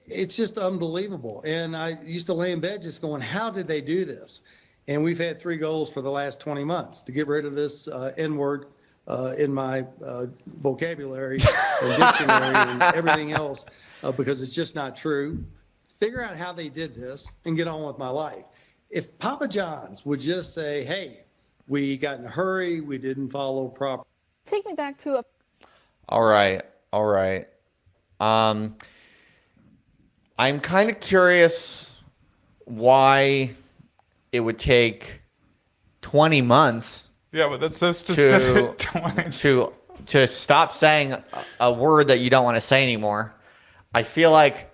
It's just unbelievable. And I used to lay in bed just going, how did they do this? And we've had 3 goals for the last 20 months to get rid of this N-word in my vocabulary and dictionary and everything else because it's just not true. Figure out how they did this and get on with my life. If Papa John's would just say, hey, we got in a hurry, we didn't follow proper. Take me back to a All right. I'm kind of curious why it would take 20 months Yeah, but that's so specific. to stop saying a word that you don't want to say anymore. I feel like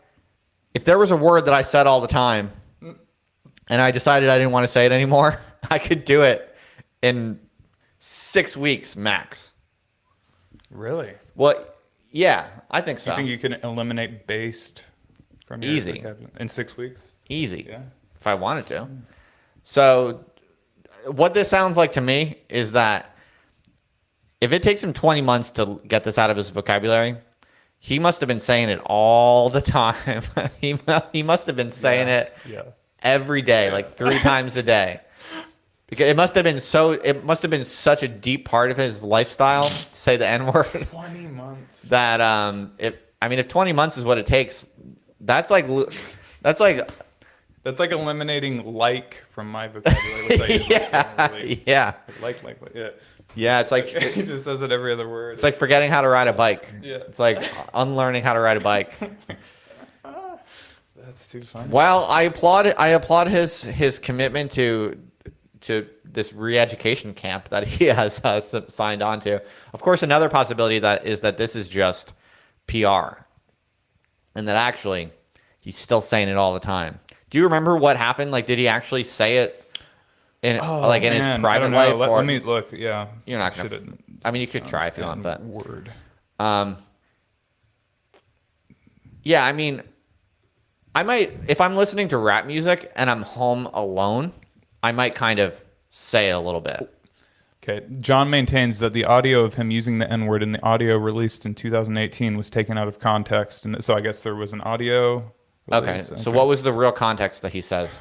if there was a word that I said all the time and I decided I didn't want to say it anymore, I could do it in 6 weeks max. Really? Well, yeah, I think so. You think you can eliminate based from your Easy. vocabulary in 6 weeks? Easy. Yeah. If I wanted to. So what this sounds like to me is that if it takes him 20 months to get this out of his vocabulary, he must have been saying it all the time. he must have been saying it every day, like 3 times a day. Because it must have been such a deep part of his lifestyle to say the N-word. 20 months. That if 20 months is what it takes, that's like eliminating like from my vocabulary. Which I use yeah. Like, yeah. Yeah, it's like He just says it every other word. it's like forgetting how to ride a bike. Yeah. It's like unlearning how to ride a bike. That's too funny. Well, I applaud his commitment to this re-education camp that he has signed on to. Of course, another possibility is that this is just PR, and that actually he's still saying it all the time. Do you remember what happened? Like, did he actually say it in his private life? Let me look. Yeah, you're not gonna. I mean, you could try if you want, but word. Yeah, I mean, I might if I'm listening to rap music and I'm home alone, I might kind of say it a little bit. Okay, John maintains that the audio of him using the N-word in the audio released in 2018 was taken out of context, and so I guess there was an audio. Okay, so what was the real context that he says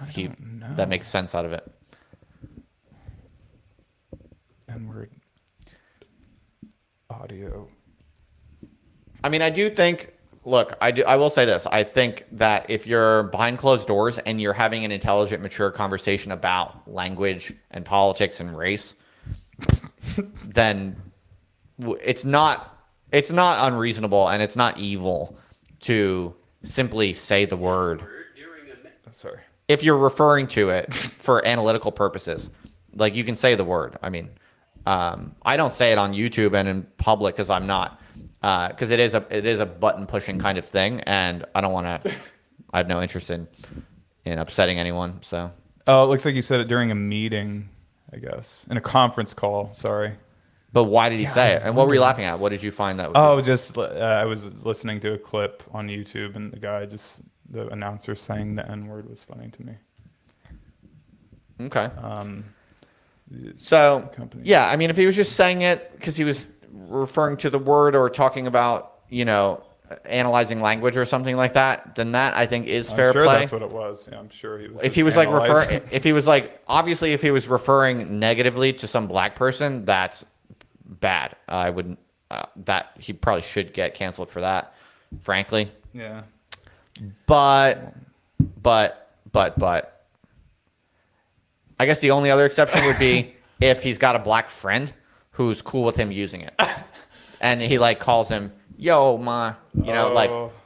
that makes sense out of it? N-word audio. I mean, I do think. Look, I will say this. I think that if you're behind closed doors and you're having an intelligent, mature conversation about language and politics and race, then it's not unreasonable and it's not evil to simply say the word. Sorry. if you're referring to it for analytical purposes, like you can say the word. I mean, I don't say it on YouTube and in public because I'm not, because it is a button pushing kind of thing, and I don't want to. I have no interest in upsetting anyone. So. Oh, it looks like you said it during a meeting, I guess, in a conference call. Sorry. But why did he say it? And what were you laughing at? What did you find that? Oh, just I was listening to a clip on YouTube, and the announcer saying the N word was funny to me. Okay. So yeah, I mean, if he was just saying it because he was referring to the word or talking about, analyzing language or something like that, then that I think is fair play. play. That's what it was. Yeah, I'm sure he was. If he was if he was obviously if he was referring negatively to some black person, that's bad. I wouldn't. That he probably should get canceled for that, frankly. Yeah. But I guess the only other exception would be if he's got a black friend who's cool with him using it, and he calls him, "Yo, ma,"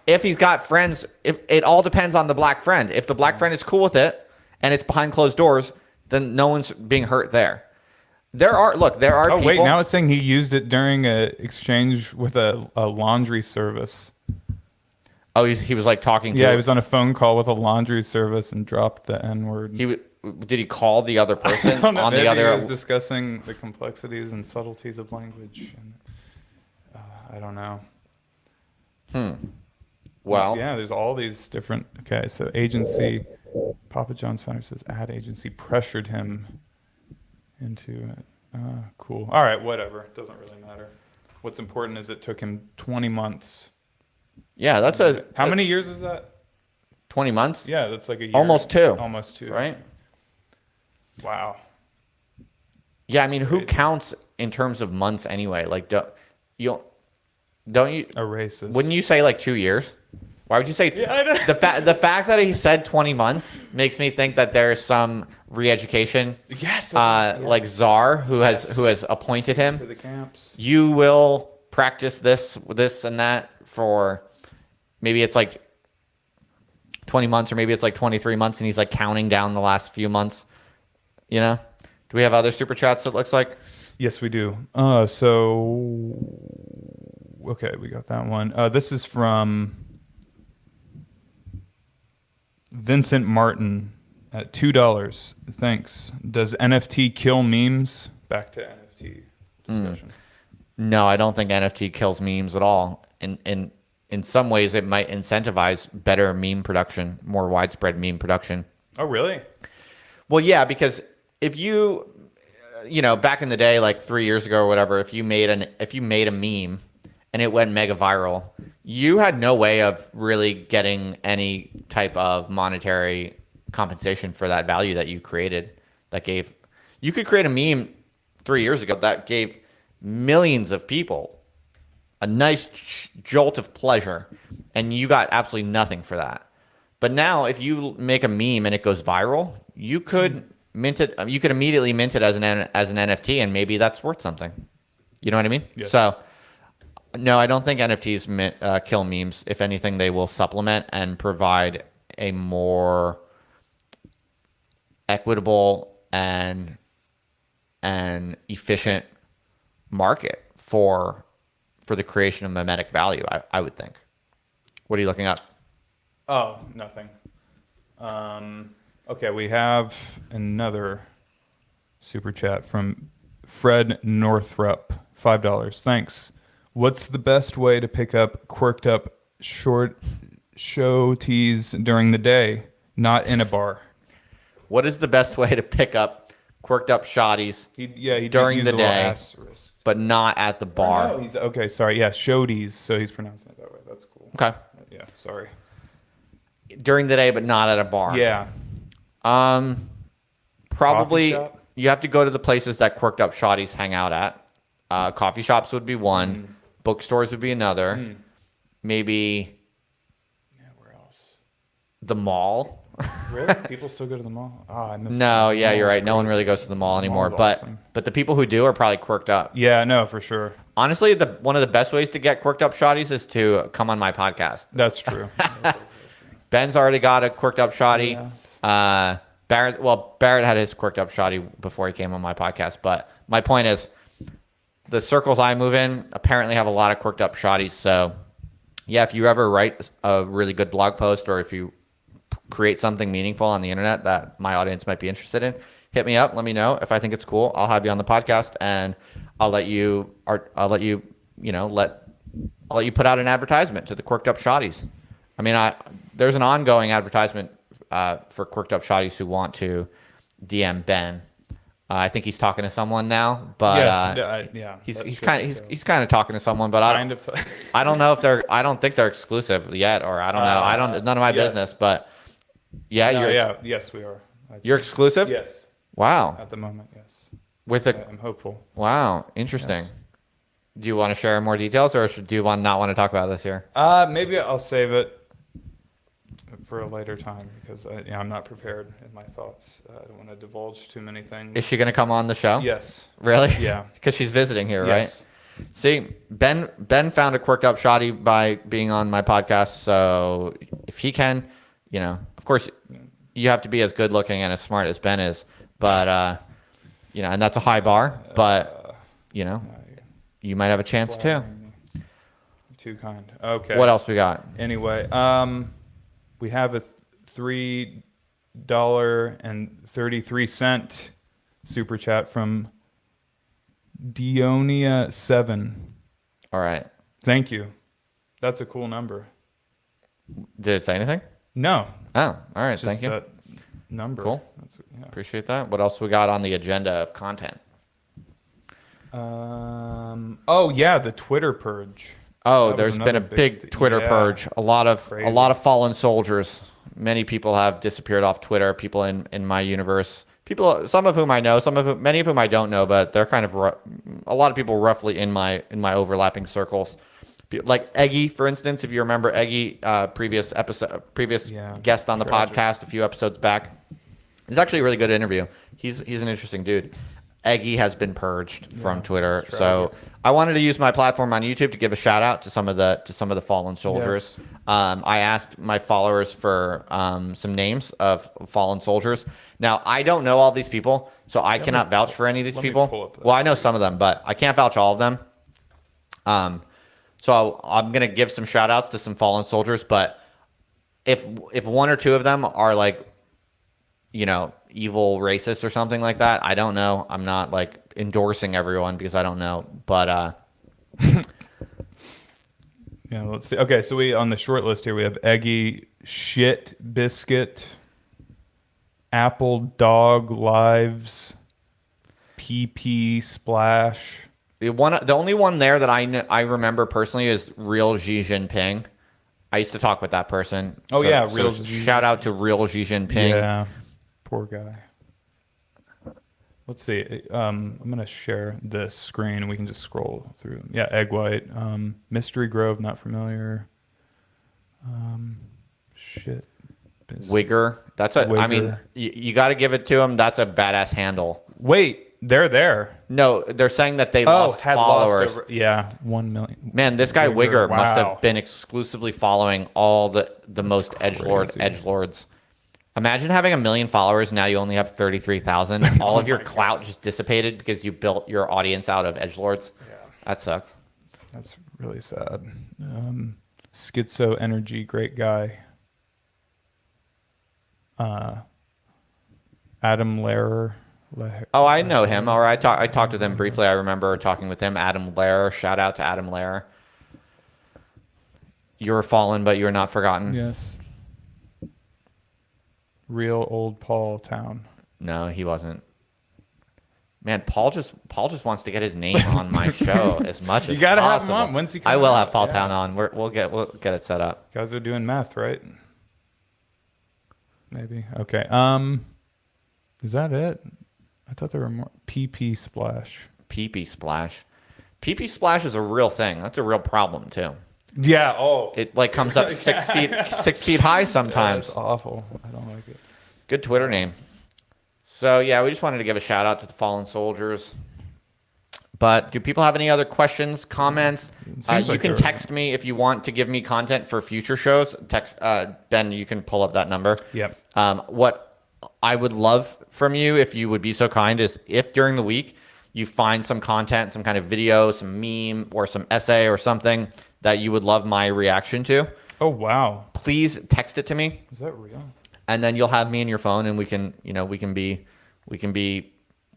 if he's got friends. It all depends on the black friend. If the black friend is cool with it and it's behind closed doors, then no one's being hurt there. There are Oh, people. wait, now it's saying he used it during a exchange with a laundry service. Oh, he was talking to. Yeah, he was on a phone call with a laundry service and dropped the N word. Did he call the other person on the other? He was discussing the complexities and subtleties of language. And, I don't know. Well, yeah, there's all these different. Okay, so agency. Papa John's founder says ad agency pressured him into it. Cool. All right, whatever. It doesn't really matter. What's important is it took him 20 months. Yeah, that's How many years is that? 20 months? Yeah, that's like a year. Almost two. Almost two. Right? Wow. Yeah, I mean, who counts in terms of months anyway? Don't you? A racist. Wouldn't you say 2 years? Why would you say the fact that he said 20 months makes me think that there's some re-education. Yes. Like Czar who has appointed him to the camps. You will practice this and that for maybe it's 20 months or maybe it's 23 months and he's counting down the last few months. Do we have other super chats that looks like? Yes, we do. Okay, we got that one. This is from Vincent Martin at $2. Thanks. Does NFT kill memes? Back to NFT discussion. No, I don't think NFT kills memes at all. In some ways, it might incentivize better meme production, more widespread meme production. Oh, really? Well, yeah, because if you, back in the day, 3 years ago or whatever, if you made a meme and it went mega viral, you had no way of really getting any type of monetary compensation for that value that you created. You could create a meme 3 years ago that gave millions of people a nice jolt of pleasure, and you got absolutely nothing for that. But now, if you make a meme and it goes viral, you could mint it. You could immediately mint it as an NFT, and maybe that's worth something. You know what I mean? Yes. So, no, I don't think NFTs kill memes. If anything, they will supplement and provide a more equitable and efficient market for the creation of mimetic value. I would think. What are you looking up? Oh, nothing. Okay, we have another super chat from Fred Northrup, $5. Thanks. What's the best way to pick up quirked up short show teas during the day, not in a bar? What is the best way to pick up quirked up shotties during the day, but not at the bar? No, okay, sorry. Yeah, shodies. So he's pronouncing it that way. That's cool. Okay. Yeah, sorry. During the day, but not at a bar. Yeah. Probably you have to go to the places that quirked up shotties hang out at. Coffee shops would be one. Bookstores would be another. Maybe. Yeah, where else? The mall. Really? People still go to the mall? Oh, I missed No, the yeah, mall. you're right. No one really goes to the mall anymore. Mall's But awesome. but the people who do are probably quirked up. Yeah, no, for sure. Honestly, one of the best ways to get quirked up shotties is to come on my podcast. That's true. Ben's already got a quirked up shotty. Yes. Barrett had his quirked up shoddy before he came on my podcast. But my point is, the circles I move in apparently have a lot of quirked up shoddies. So, yeah, if you ever write a really good blog post, or if you create something meaningful on the internet that my audience might be interested in, hit me up. Let me know. If I think it's cool, I'll have you on the podcast, and I'll let you put out an advertisement to the quirked up shoddies. I mean, there's an ongoing advertisement for quirked up shoddies who want to DM Ben. I think he's talking to someone now, but he's kind of talking to someone, but I don't know if I don't think they're exclusive yet, or I don't know. None of my business, but yes, we are. You're exclusive? Yes. Wow. At the moment, yes. I'm hopeful. Wow, interesting. Yes. Do you want to share more details, or do you not want to talk about this here? Maybe I'll save it for a later time, because I'm not prepared in my thoughts. I don't want to divulge too many things. Is she going to come on the show? Yes. Really? Yeah. Because she's visiting here, yes. right? See, Ben found a quirked up shoddy by being on my podcast. So if he can, of course, you have to be as good looking and as smart as Ben is, but and that's a high bar. But you might have a chance too. Too kind. Okay. What else we got? Anyway, we have a $3.33 super chat from Dionia7. All right. Thank you. That's a cool number. Did it say anything? No. Oh, all right. Just Thank you. That number. Cool. Appreciate that. What else we got on the agenda of content? The Twitter purge. Oh, there's been a big Twitter purge. A lot of fallen soldiers. Many people have disappeared off Twitter. People in my universe. People, some of whom I know, many of whom I don't know, but they're kind of a lot of people roughly in my overlapping circles. Like Eggy, for instance, if you remember Eggy, previous guest on the podcast a few episodes back. It's actually a really good interview. He's an interesting dude. Eggy has been purged from Twitter, so I wanted to use my platform on YouTube to give a shout out to some of the fallen soldiers. Yes. I asked my followers for some names of fallen soldiers. Now I don't know all these people, so I cannot vouch for any of these people. Well, I know some of them, but I can't vouch all of them. So I'm gonna give some shout outs to some fallen soldiers, but if one or two of them are like, evil racists or something like that, I don't know. I'm not like endorsing everyone because I don't know, but let's see. Okay, so we on the short list here we have Eggy, Shit Biscuit, Apple Dog Lives, PP Splash. The only one there that I remember personally is Real Xi Jinping. I used to talk with that person. Real shout out to Real Xi Jinping. Yeah. Poor guy. Let's see. I'm gonna share this screen and we can just scroll through. Yeah, Egg White, Mystery Grove, not familiar. Shit. Wigger. That's a. Wigger. I mean, you got to give it to him. That's a badass handle. Wait, they're there. No, they're saying that they lost followers. 1 million. Man, this guy Wigger must have been exclusively following all the most edgelords. Imagine having 1 million followers. Now you only have 33,000. All of your clout just dissipated because you built your audience out of edgelords. Yeah. That sucks. That's really sad. Schizo Energy, great guy. Adam Lehrer. Oh, I know him. Or I talked with him briefly. I remember talking with him. Adam Lehrer. Shout out to Adam Lehrer. You're fallen, but you're not forgotten. Yes. Real old Paul Town. No, he wasn't. Man, Paul just wants to get his name on my show as much as possible. You gotta have him on once he comes. I will have Paul Town on. We'll get it set up. You guys are doing math, right? Maybe. Okay. Is that it? I thought there were more. PP Splash. PP Splash. PP Splash is a real thing. That's a real problem too. Yeah. Oh. It like comes up 6 feet high sometimes. That's awful. I don't like it. Good Twitter name. So yeah, we just wanted to give a shout out to the fallen soldiers. But do people have any other questions, comments? You can text me if you want to give me content for future shows. Text Ben. You can pull up that number. Yep. I would love from you, if you would be so kind, is if during the week you find some content, some kind of video, some meme, or some essay or something that you would love my reaction to. Oh, wow. Please text it to me. Is that real? And then you'll have me in your phone, and we can be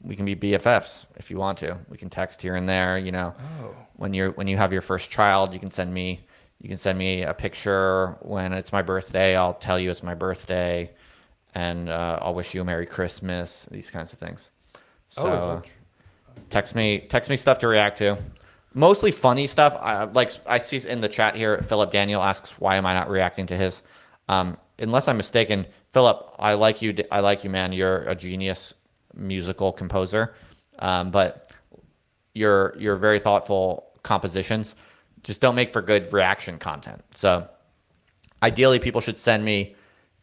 BFFs if you want to. We can text here and there. When you have your first child, you can send me a picture. When it's my birthday, I'll tell you it's my birthday, and I'll wish you a Merry Christmas. These kinds of things. So text me stuff to react to. Mostly funny stuff. I see in the chat here, Philip Daniel asks, why am I not reacting to his? Unless I'm mistaken, Philip, I like you, man. You're a genius musical composer, but your very thoughtful compositions just don't make for good reaction content. So ideally, people should send me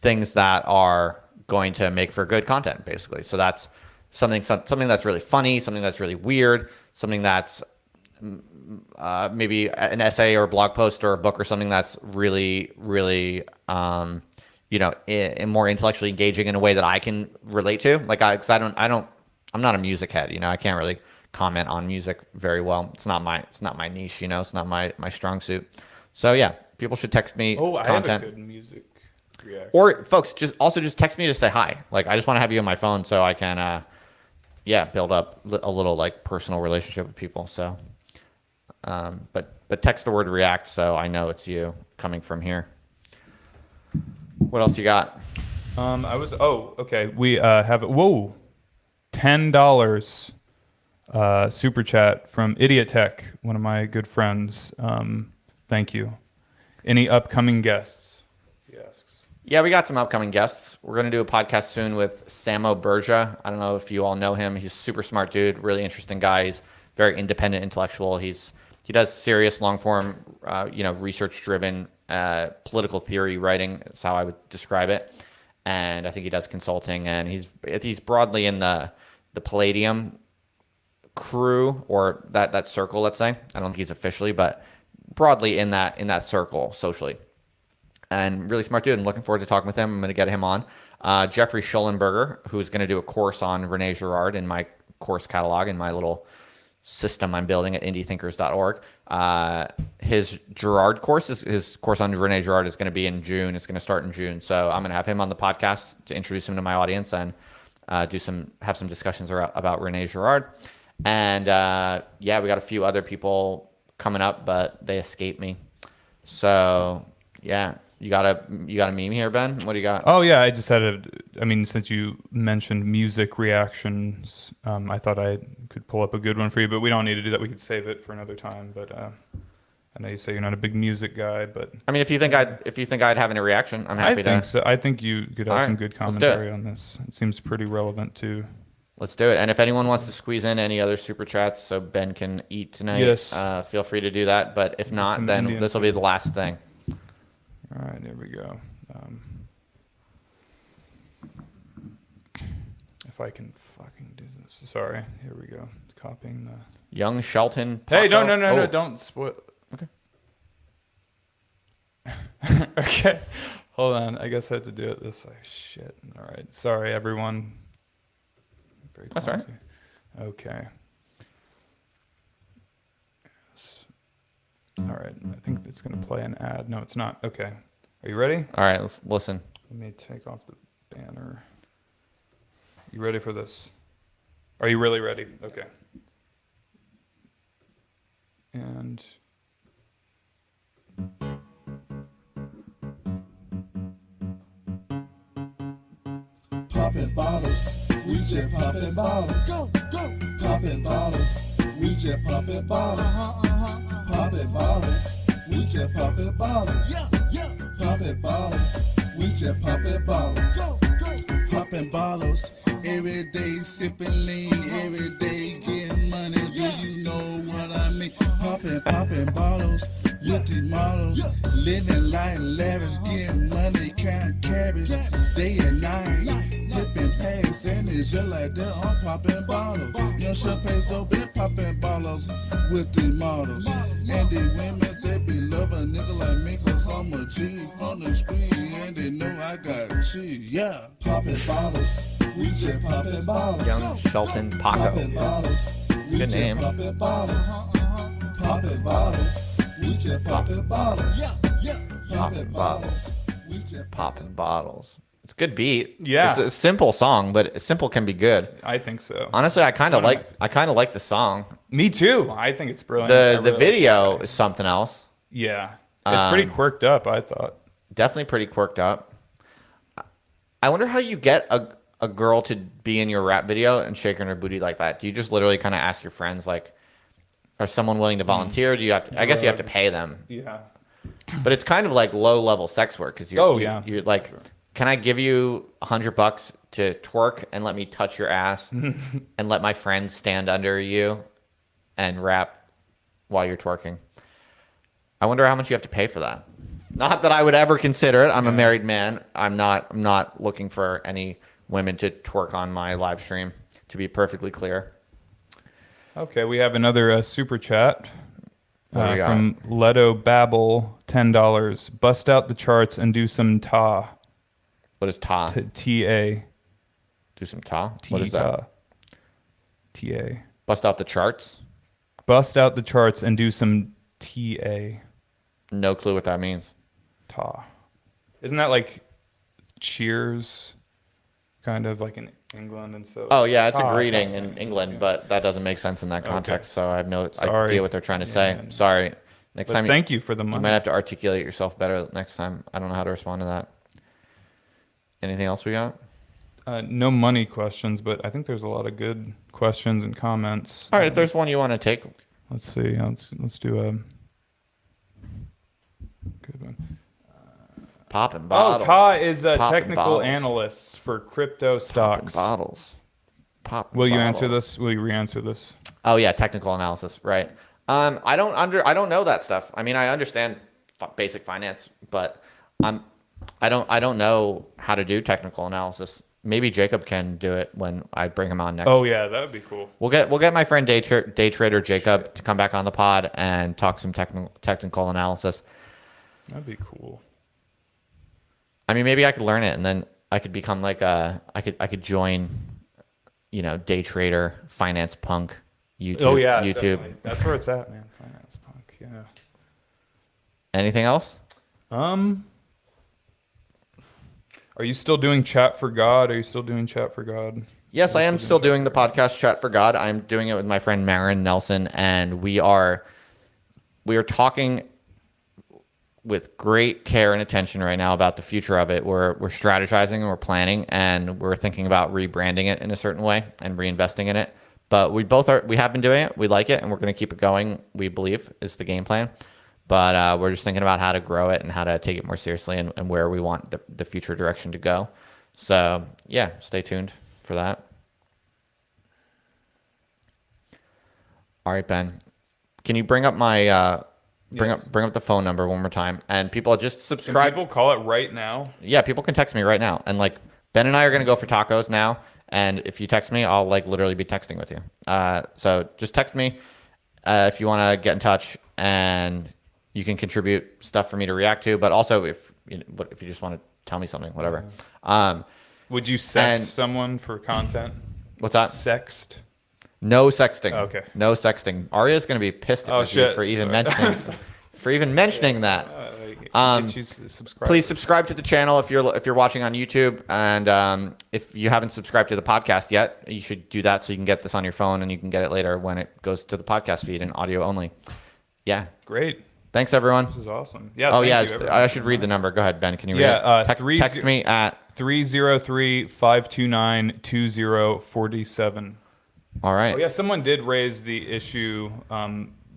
things that are going to make for good content, basically. So that's something that's really funny, something that's really weird, something that's maybe an essay or a blog post or a book or something that's really, really, more intellectually engaging in a way that I can relate to. I'm not a music head, I can't really comment on music very well. It's not my niche, it's not my strong suit. So yeah, people should text me content. I have a good music reaction. Or folks, just text me to say hi. I just want to have you on my phone so I can, build up a little personal relationship with people. So, but text the word react so I know it's you coming from here. What else you got? Okay. We have $10 super chat from Idiot Tech, one of my good friends. Thank you. Any upcoming guests? He asks. Yeah, we got some upcoming guests. We're going to do a podcast soon with Samo Berja. I don't know if you all know him. He's a super smart dude, really interesting guy. He's very independent intellectual. He does serious long form, research driven political theory writing. Is how I would describe it. And I think he does consulting, and he's broadly in the Palladium crew, or that circle, let's say. I don't think he's officially, but broadly in that circle socially. And really smart dude. I'm looking forward to talking with him. I'm going to get him on. Jeffrey Schollenberger, who's going to do a course on Rene Girard in my course catalog, in my little system I'm building at indiethinkers.org. His Girard course, his course on Rene Girard is going to be in June. It's going to start in June. So I'm going to have him on the podcast to introduce him to my audience and have some discussions about Rene Girard. And we got a few other people coming up, but they escape me. So yeah, you got a meme here, Ben? What do you got? Oh yeah, I just had since you mentioned music reactions, I thought I could pull up a good one for you, but we don't need to do that. We could save it for another time. But I know you say you're not a big music guy, but if you think I'd have any reaction, I'm happy to. I think so. I think you could have some good commentary on this. It seems pretty relevant too. Let's do it. And if anyone wants to squeeze in any other super chats so Ben can eat tonight, yes, feel free to do that. But if not, then this will be the last thing. All right, there we go. If I can fucking do this. Sorry, here we go. Copying the... Young Shelton. Hey, no, don't spoil... Okay. Okay, hold on. I guess I have to do it this way. Shit. All right. Sorry, everyone. Very That's all right. Okay. Yes. All right. I think it's going to play an ad. No, it's not. Okay. Are you ready? All right. Let's listen. Let me take off the banner. You ready for this? Are you really ready? Okay. And... Popping bottles, we just popping bottles. Go, go. Popping bottles, we just popping bottles. Popping bottles, we just popping bottles. Yeah, yeah. Popping bottles, we just popping bottles. Go, go. Popping bottles, every day sipping lean, every day getting money. Do you know what I mean? Popping bottles, with these models, living life lavish, getting money, count cabbage, day and night. Hit been passing it just like that. I'm popping bottles. Young champagne so been popping bottles with the models. And the women, they be love a nigga like me, cause I'm a G from the street. And they know I got cheese, yeah. Popping bottles. We just popping bottles. Young Shelton Paco. Popping bottles. We Good just name. Popping bottles. Popping bottles. We just popping bottles. Popping bottles. We just Popping bottles. It's a good beat. Yeah. It's a simple song, but simple can be good. I think so. Honestly, I kind of One of like the song. Me too. I think it's brilliant. I The really video like it. is something else. Yeah. It's pretty quirked up, I thought. Definitely pretty quirked up. I wonder how you get a girl to be in your rap video and shaking her booty like that. Do you just literally kind of ask your friends, like, are someone willing to volunteer? Do you have to, I guess you have to pay them. Yeah. But it's kind of like low level sex work because you're, you're like, Sure. can I give you $100 to twerk and let me touch your ass and let my friends stand under you and rap while you're twerking? I wonder how much you have to pay for that. Not that I would ever consider it. I'm a married man. I'm not looking for any women to twerk on my live stream, to be perfectly clear. Okay, we have another super chat What do we got? from Leto Babel, $10. Bust out the charts and do some ta. What is ta? T-A. Do some ta? What is that? T-A. Bust out the charts? Bust out the charts and do some T-A. No clue what that means. Ta. Isn't that like cheers? Kind of like in England and so. Oh yeah, it's a ta, greeting ta. in England, but that doesn't make sense in that context. So I have no Sorry. idea what they're trying to say. Yeah. Sorry. Next But time, thank you for the you money. might have to articulate yourself better next time. I don't know how to respond to that. Anything else we got? No money questions, but I think there's a lot of good questions and comments. All right, if there's one you want to take, Let's see. Let's do a good one. popping bottles. Oh, Ta is a Popping technical bottles. analyst for crypto Popping stocks. bottles. Popping Will you answer bottles. this? Will you re-answer this? Oh yeah, technical analysis, right? I don't know that stuff. I mean, I understand basic finance, but I don't know how to do technical analysis. Maybe Jacob can do it when I bring him on next. Oh yeah, that would be cool. We'll get my friend day trader Jacob to come back on the pod and talk some technical analysis. That'd be cool. I mean, maybe I could learn it and then I could become like I could join, day trader, finance punk, YouTube. Oh yeah, YouTube. definitely. That's where it's at, man. Finance punk. Yeah. Anything else? Are you still doing Chat for God? Are you still doing Chat for God? Yes, I am still doing the podcast Chat for God. I'm doing it with my friend Marin Nelson, and we are talking with great care and attention right now about the future of it. We're strategizing and we're planning, and we're thinking about rebranding it in a certain way and reinvesting in it. But we have been doing it. We like it, and we're going to keep it going. We believe is the game plan. But we're just thinking about how to grow it and how to take it more seriously and where we want the future direction to go. So yeah, stay tuned for that. All right, Ben, can you bring up my bring up the phone number one more time? And people just Can subscribe. people call it right now? Yeah, people can text me right now. And like Ben and I are gonna go for tacos now. And if you text me, I'll like literally be texting with you. So just text me if you want to get in touch, and you can contribute stuff for me to react to. But also if you just want to tell me something, whatever. Would you sext And- someone for content? What's that? Sext? No sexting. Okay. No sexting. Arya's gonna be pissed at Oh, me shit. for even Sorry. mentioning that. Get you subscribed. Please subscribe to the channel if you're watching on YouTube, and if you haven't subscribed to the podcast yet, you should do that so you can get this on your phone and you can get it later when it goes to the podcast feed in audio only. Yeah. Great. Thanks everyone. This is awesome. Yeah. Oh thank yeah, you, everyone. I should read the number. Go ahead, Ben. Can you read Yeah, it? Text me at 303-529-2047. all right. Oh yeah, someone did raise the issue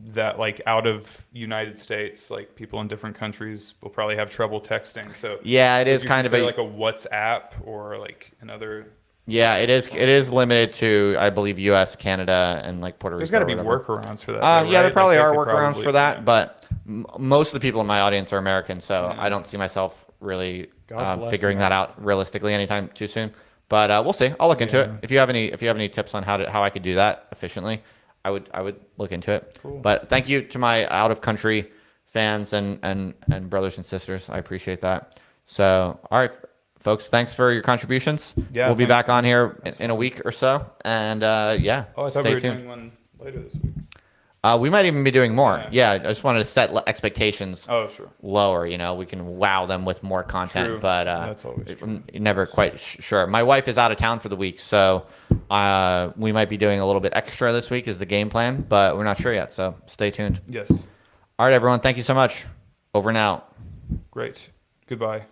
that like out of United States, like people in different countries will probably have trouble texting. So Yeah, it would is you kind of consider like a WhatsApp or like another. Yeah, it is. It is limited to, I believe, U.S., Canada, and like Puerto Rico. There's got to or be whatever. workarounds for that. Yeah, though, there right? probably Like, are they could workarounds probably- for that, yeah. but most of the people in my audience are American, so I don't see myself really God bless figuring them. that out realistically anytime too soon. But we'll see. I'll look into it. Yeah. If you have any tips on how I could do that efficiently, I would look into it. Cool. But thank you to my out of country fans and brothers and sisters. I appreciate that. So, all right, folks, thanks for your contributions. Yeah, we'll be thanks. back on here in a week or so. And yeah, Oh, I thought stay we were tuned. doing one later this week. We might even be doing more. Yeah. Yeah, I just wanted to set expectations Oh, sure. lower. We can wow them with more content, True. but That's always true. you're never quite sure. My wife is out of town for the week, so we might be doing a little bit extra this week is the game plan, but we're not sure yet, so stay tuned. Yes. All right, everyone, thank you so much. Over and out. Great. Goodbye.